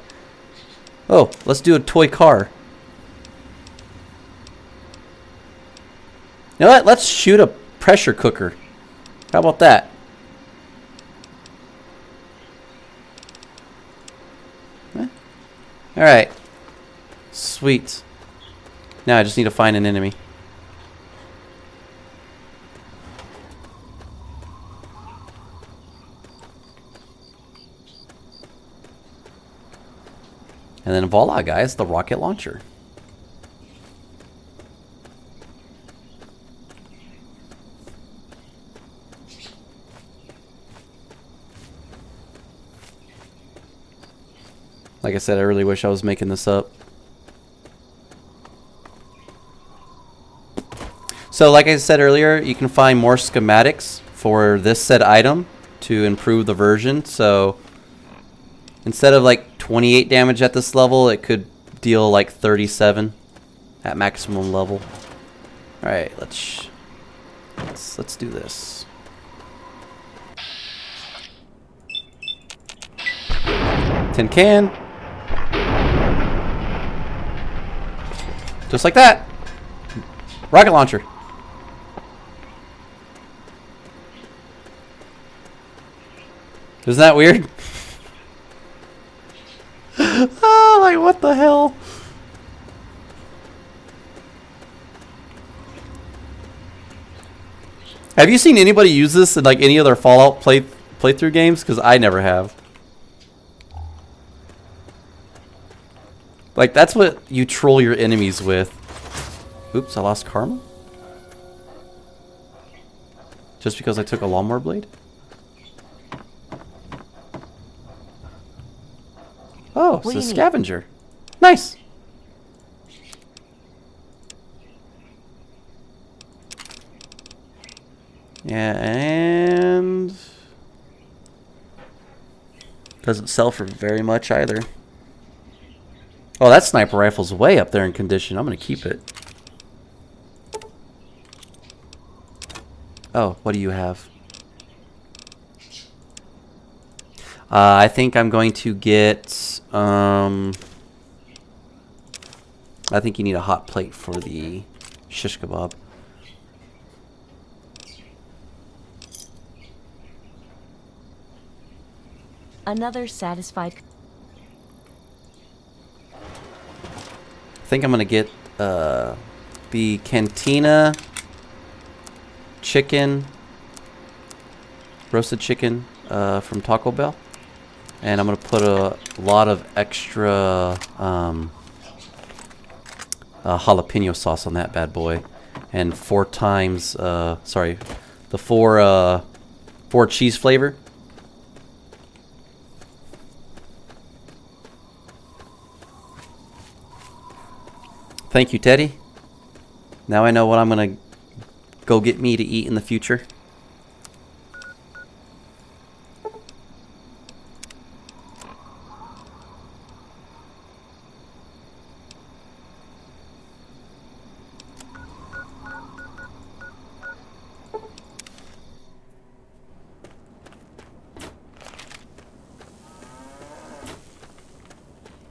Oh, let's do a toy car. You know what? Let's shoot a pressure cooker. How about that? Eh? Alright. Sweet. Now I just need to find an enemy. And then voila, guys, the rocket launcher. Like I said, I really wish I was making this up. So like I said earlier, you can find more schematics for this said item to improve the version. So instead of like 28 damage at this level, it could deal like 37 at maximum level. Alright, let's Let's do this. Tin can. Just like that. Rocket launcher. Isn't that weird? Oh, like what the hell? Have you seen anybody use this in like any other Fallout playthrough games? Because I never have. Like that's what you troll your enemies with. Oops, I lost karma? Just because I took a lawnmower blade? Oh, it's a scavenger. Nice. Yeah, and doesn't sell for very much either. Oh, that sniper rifle's way up there in condition. I'm gonna keep it. Oh, what do you have? I think I'm going to get, I think you need a hot plate for the shish kebab. Another satisfied. I think I'm going to get the Cantina chicken, roasted chicken from Taco Bell. And I'm going to put a lot of extra jalapeno sauce on that bad boy. And 4 times, sorry, the 4 cheese flavor. Thank you, Teddy. Now I know what I'm going to go get me to eat in the future.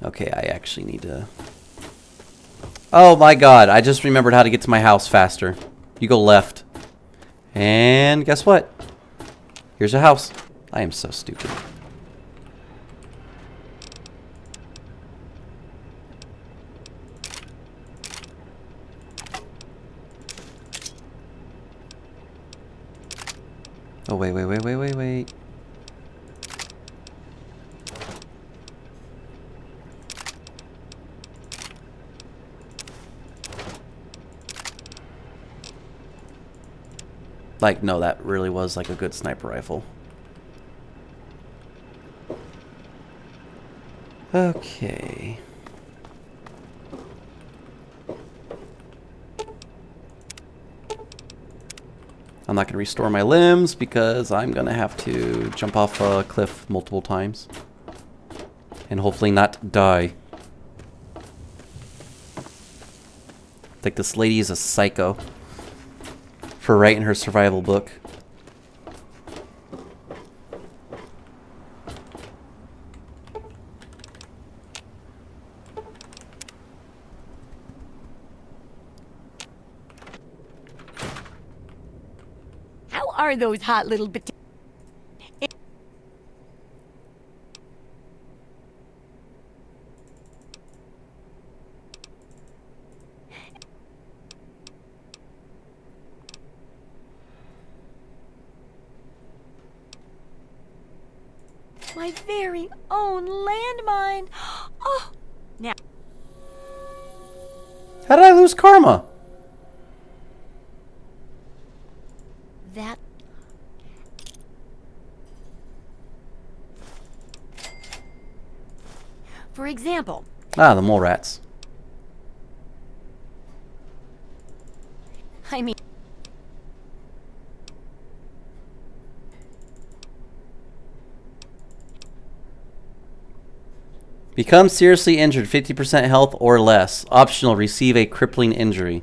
Okay, I actually need to... Oh my god, I just remembered how to get to my house faster. You go left. And guess what? Here's a house. I am so stupid. Oh, wait. Like, no, that really was like a good sniper rifle. Okay. I'm not going to restore my limbs because I'm going to have to jump off a cliff multiple times. And hopefully not die. I think this lady is a psycho for writing her survival book. How are those hot little potatoes? My very own landmine. Oh, now. How did I lose karma? That. For example. Ah, the mole rats. I mean. Become seriously injured, 50% health or less. Optional, receive a crippling injury.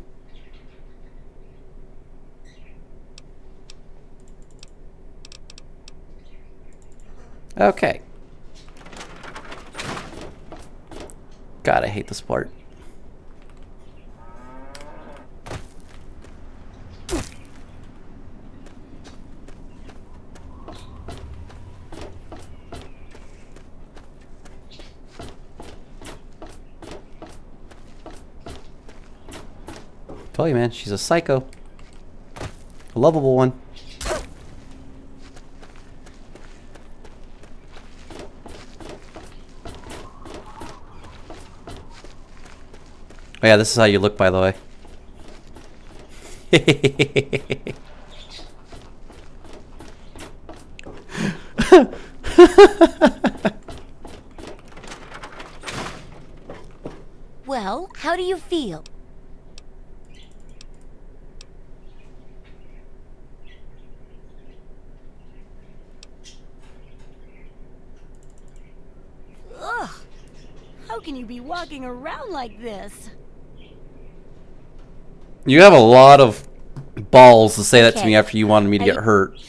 Okay. God, I hate this part. Tell you, man, she's a psycho. A lovable one. Oh yeah, this is how you look, by the way. Well, how do you feel? Ugh! How can you be walking around like this? You have a lot of balls to say that to Okay. me after you wanted me to get hurt.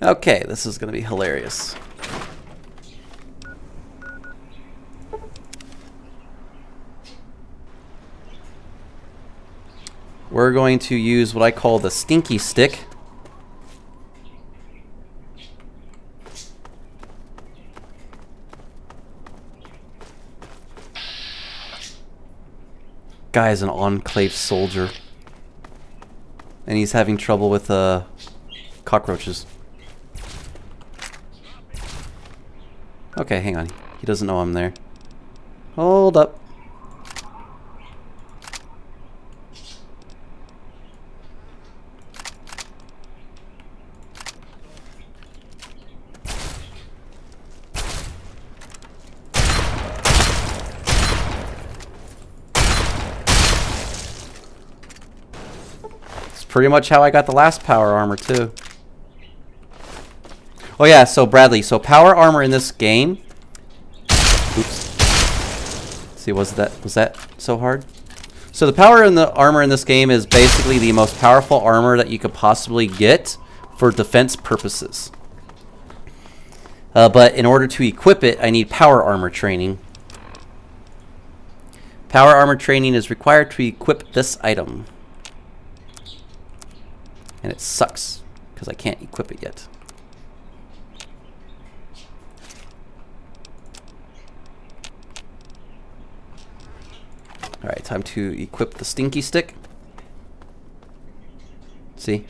Okay, this is going to be hilarious. We're going to use what I call the stinky stick. Guy is an Enclave soldier. And he's having trouble with cockroaches. Okay, hang on. He doesn't know I'm there. Hold up. It's pretty much how I got the last power armor too. Oh yeah, so Bradley, so power armor in this game. Oops. See, was that so hard? So the power in the armor in this game is basically the most powerful armor that you could possibly get for defense purposes. But in order to equip it, I need power armor training. Power armor training is required to equip this item. And it sucks, because I can't equip it yet. Alright, time to equip the stinky stick. See?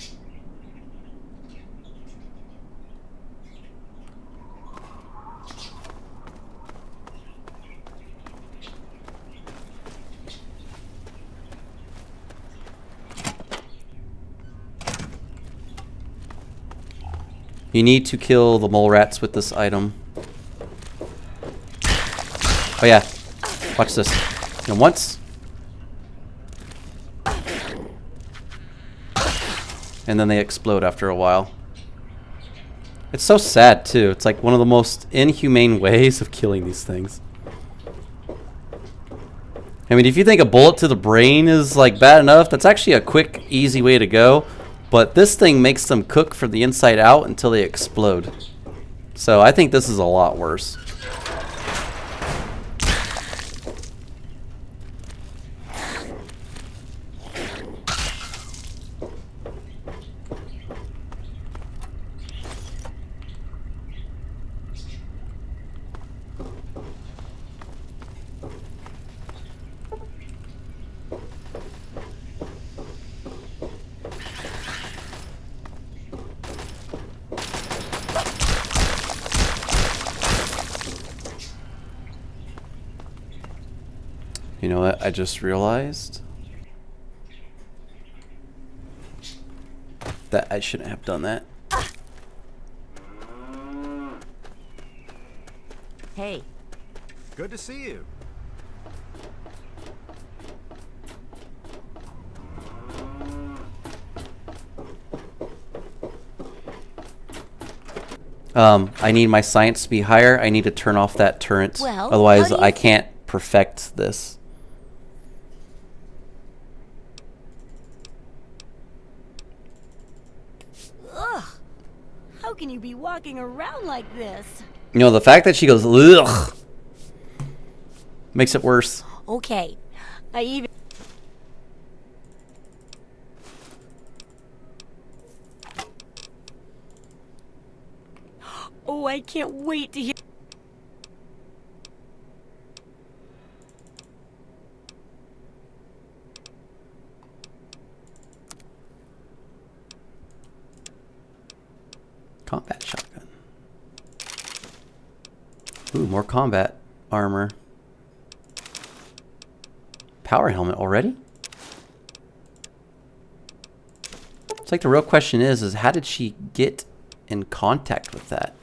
You need to kill the mole rats with this item. Oh yeah, watch this. And once. And then they explode after a while. It's so sad too. It's like one of the most inhumane ways of killing these things. I mean, if you think a bullet to the brain is like bad enough, that's actually a quick, easy way to go. But this thing makes them cook from the inside out until they explode. So I think this is a lot worse. You know what? I just realized that I shouldn't have done that. Hey. Good to see you. I need my science to be higher. I need to turn off that turret. Well, Otherwise, how do you I can't perfect this. Ugh. How can you be walking around like this? You know, the fact that she goes, ugh, makes it worse. Okay. I even... Oh, I can't wait to hear... Combat shotgun. Ooh, more combat armor. Power helmet already? It's like the real question is how did she get in contact with that?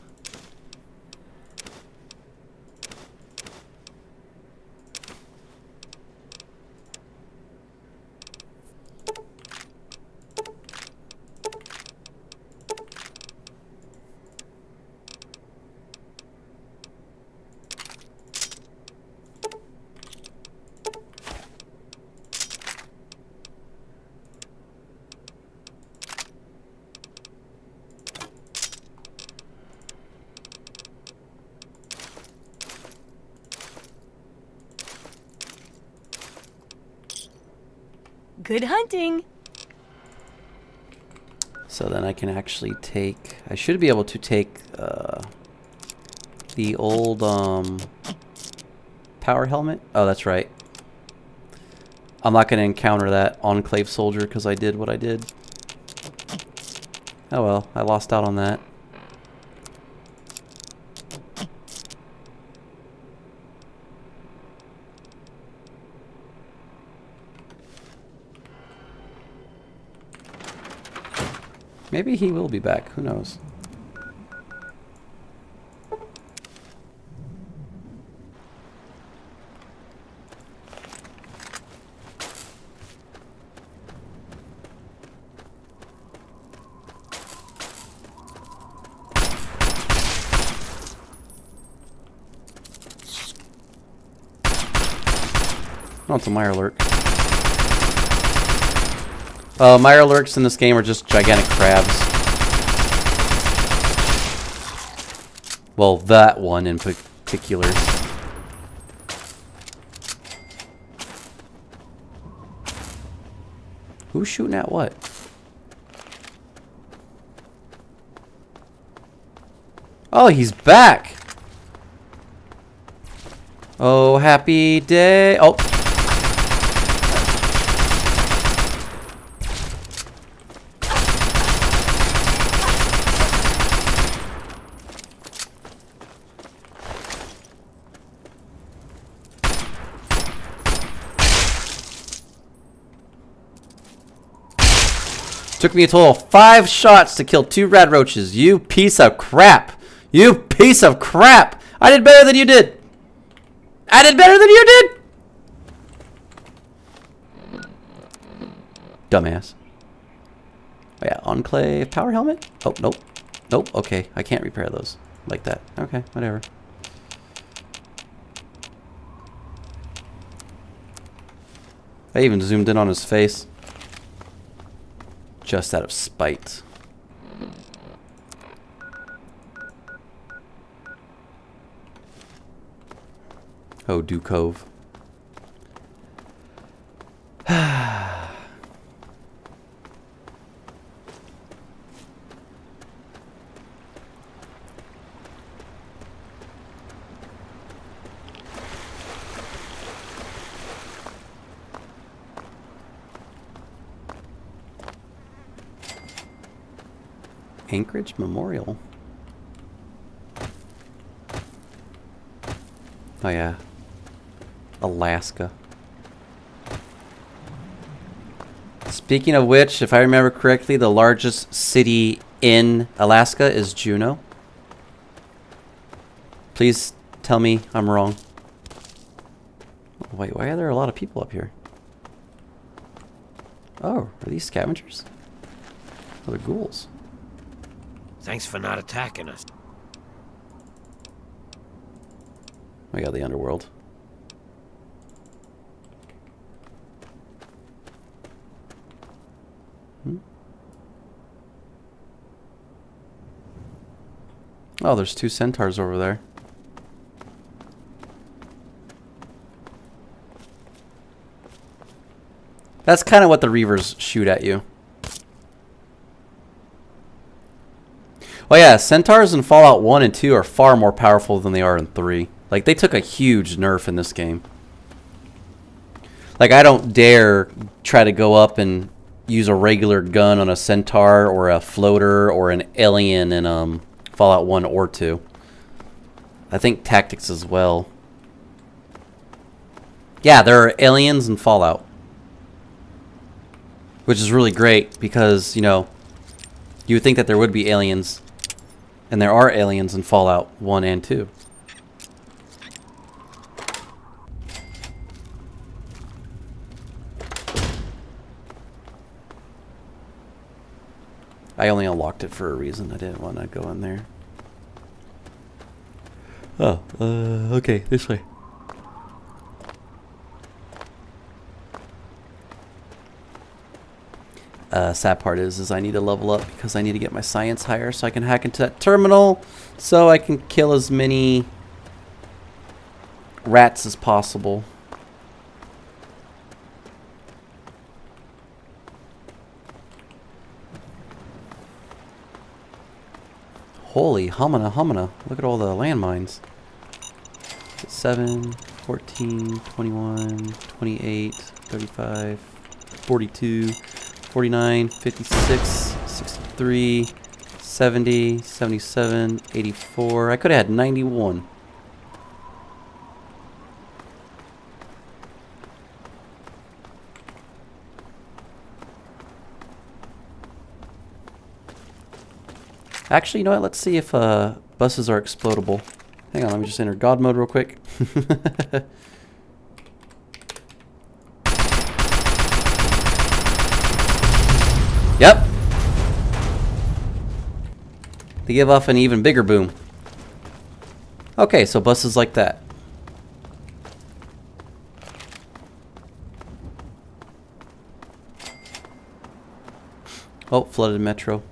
Good hunting. So then I can actually take... I should be able to take the old power helmet. Oh, that's right. I'm not going to encounter that Enclave soldier because I did what I did. Oh well, I lost out on that. Maybe he will be back. Who knows? Oh, it's a Mirelurk. Mirelurks in this game are just gigantic crabs. Well, that one in particular. Who's shooting at what? Oh, he's back! Oh, happy day. Oh. Took me a total of 5 shots to kill 2 red roaches. You piece of crap. You piece of crap. I did better than you did. I did better than you did. Dumbass. Oh yeah, Enclave power helmet? Oh, nope. Nope, okay. I can't repair those like that. Okay, whatever. I even zoomed in on his face. Just out of spite. Oh, Dukove. Anchorage Memorial. Oh yeah. Alaska. Speaking of which, if I remember correctly, the largest city in Alaska is Juneau. Please tell me I'm wrong. Wait, why are there a lot of people up here? Oh, are these scavengers? Oh, they're ghouls. Thanks for not attacking us. We got the underworld. Oh, there's 2 centaurs over there. That's kind of what the Reavers shoot at you. Well, yeah, centaurs in Fallout 1 and 2 are far more powerful than they are in 3. Like, they took a huge nerf in this game. Like, I don't dare try to go up and use a regular gun on a centaur or a floater or an alien in Fallout 1 or 2. I think tactics as well. Yeah, there are aliens in Fallout. Which is really great because, you know, you would think that there would be aliens. And there are aliens in Fallout 1 and 2. I only unlocked it for a reason. I didn't want to go in there. Oh, okay, this way. Sad part is I need to level up because I need to get my science higher so I can hack into that terminal so I can kill as many rats as possible. Holy homina homina. Look at all the landmines. 7, 14, 21, 28, 35, 42, 49, 56, 63, 70, 77, 84. I could have had 91. Actually, you know what? Let's see if buses are explodable. Hang on, let me just enter God mode real quick. Yep. They give off an even bigger boom. Okay, so buses like that. Oh, flooded metro.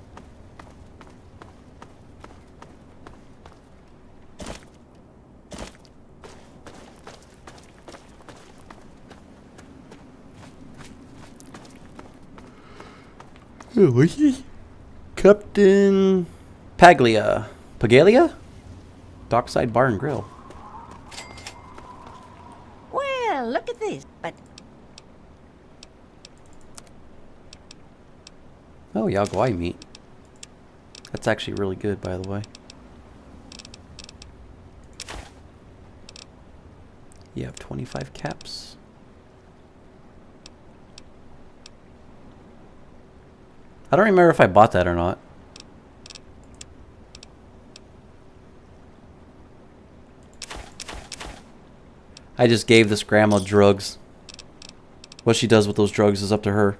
Who is he? Captain Paglia. Pagalia? Dockside Bar and Grill. Well, look at this. But Oh, Yaguai meat. That's actually really good, by the way. You have 25 caps. I don't remember if I bought that or not. I just gave this grandma drugs. What she does with those drugs is up to her.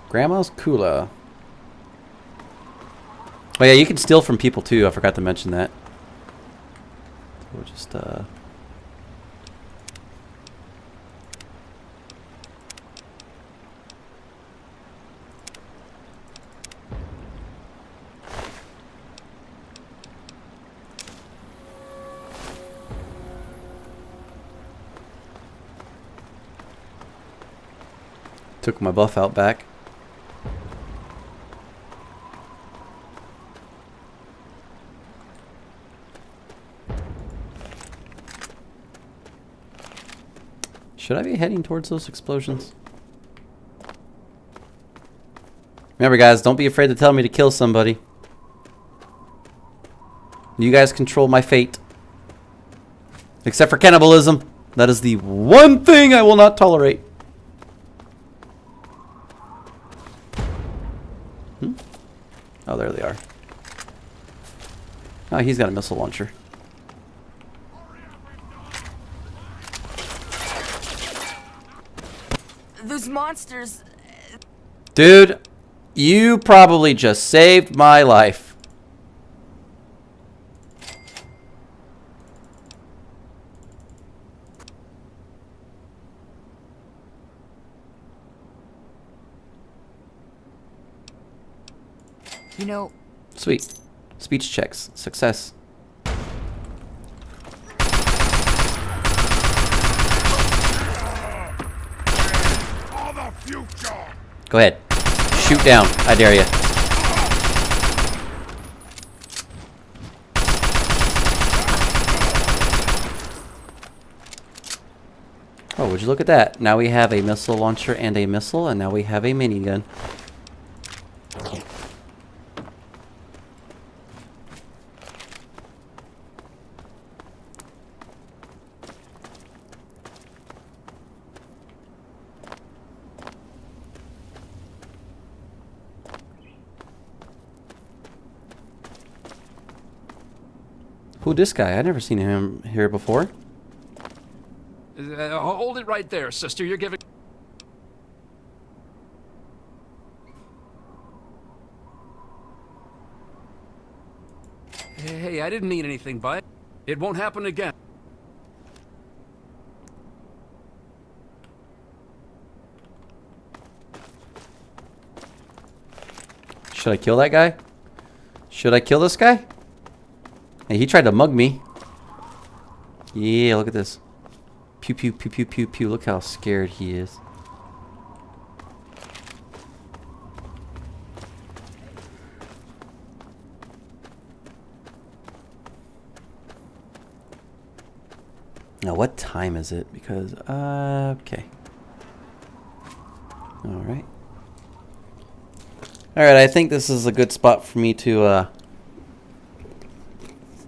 Grandma's Kula. Oh yeah, you can steal from people too. I forgot to mention that. We'll just took my buff out back. Should I be heading towards those explosions? Remember guys, don't be afraid to tell me to kill somebody. You guys control my fate. Except for cannibalism. That is the one thing I will not tolerate. Oh, there they are. Oh, he's got a missile launcher. those monsters. Dude, you probably just saved my life. You know, Sweet. Speech checks. Success. Go ahead. Shoot down. I dare you. Oh, would you look at that? Now we have a missile launcher and a missile, and now we have a minigun. Who this guy? I've never seen him here before. Hold it right there, sister. You're giving... Hey, I didn't mean anything by it. It won't happen again. Should I kill that guy? Should I kill this guy? Hey, he tried to mug me. Yeah, look at this. Pew, pew, pew, pew, pew, pew. Look how scared he is. Now, what time is it? Because, okay. Alright. Alright, I think this is a good spot for me to,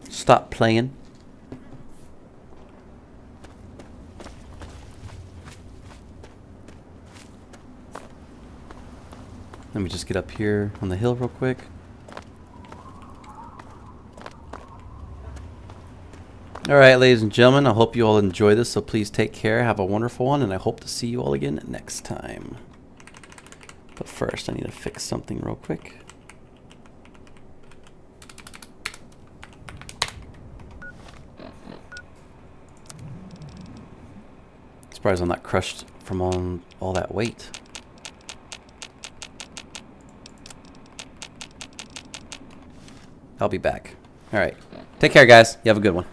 stop playing. Let me just get up here on the hill real quick. Alright, ladies and gentlemen, I hope you all enjoy this, so please take care, have a wonderful one, and I hope to see you all again next time. But first, I need to fix something real quick. Surprised I'm not crushed from all that weight. I'll be back. Alright. Take care, guys. You have a good one.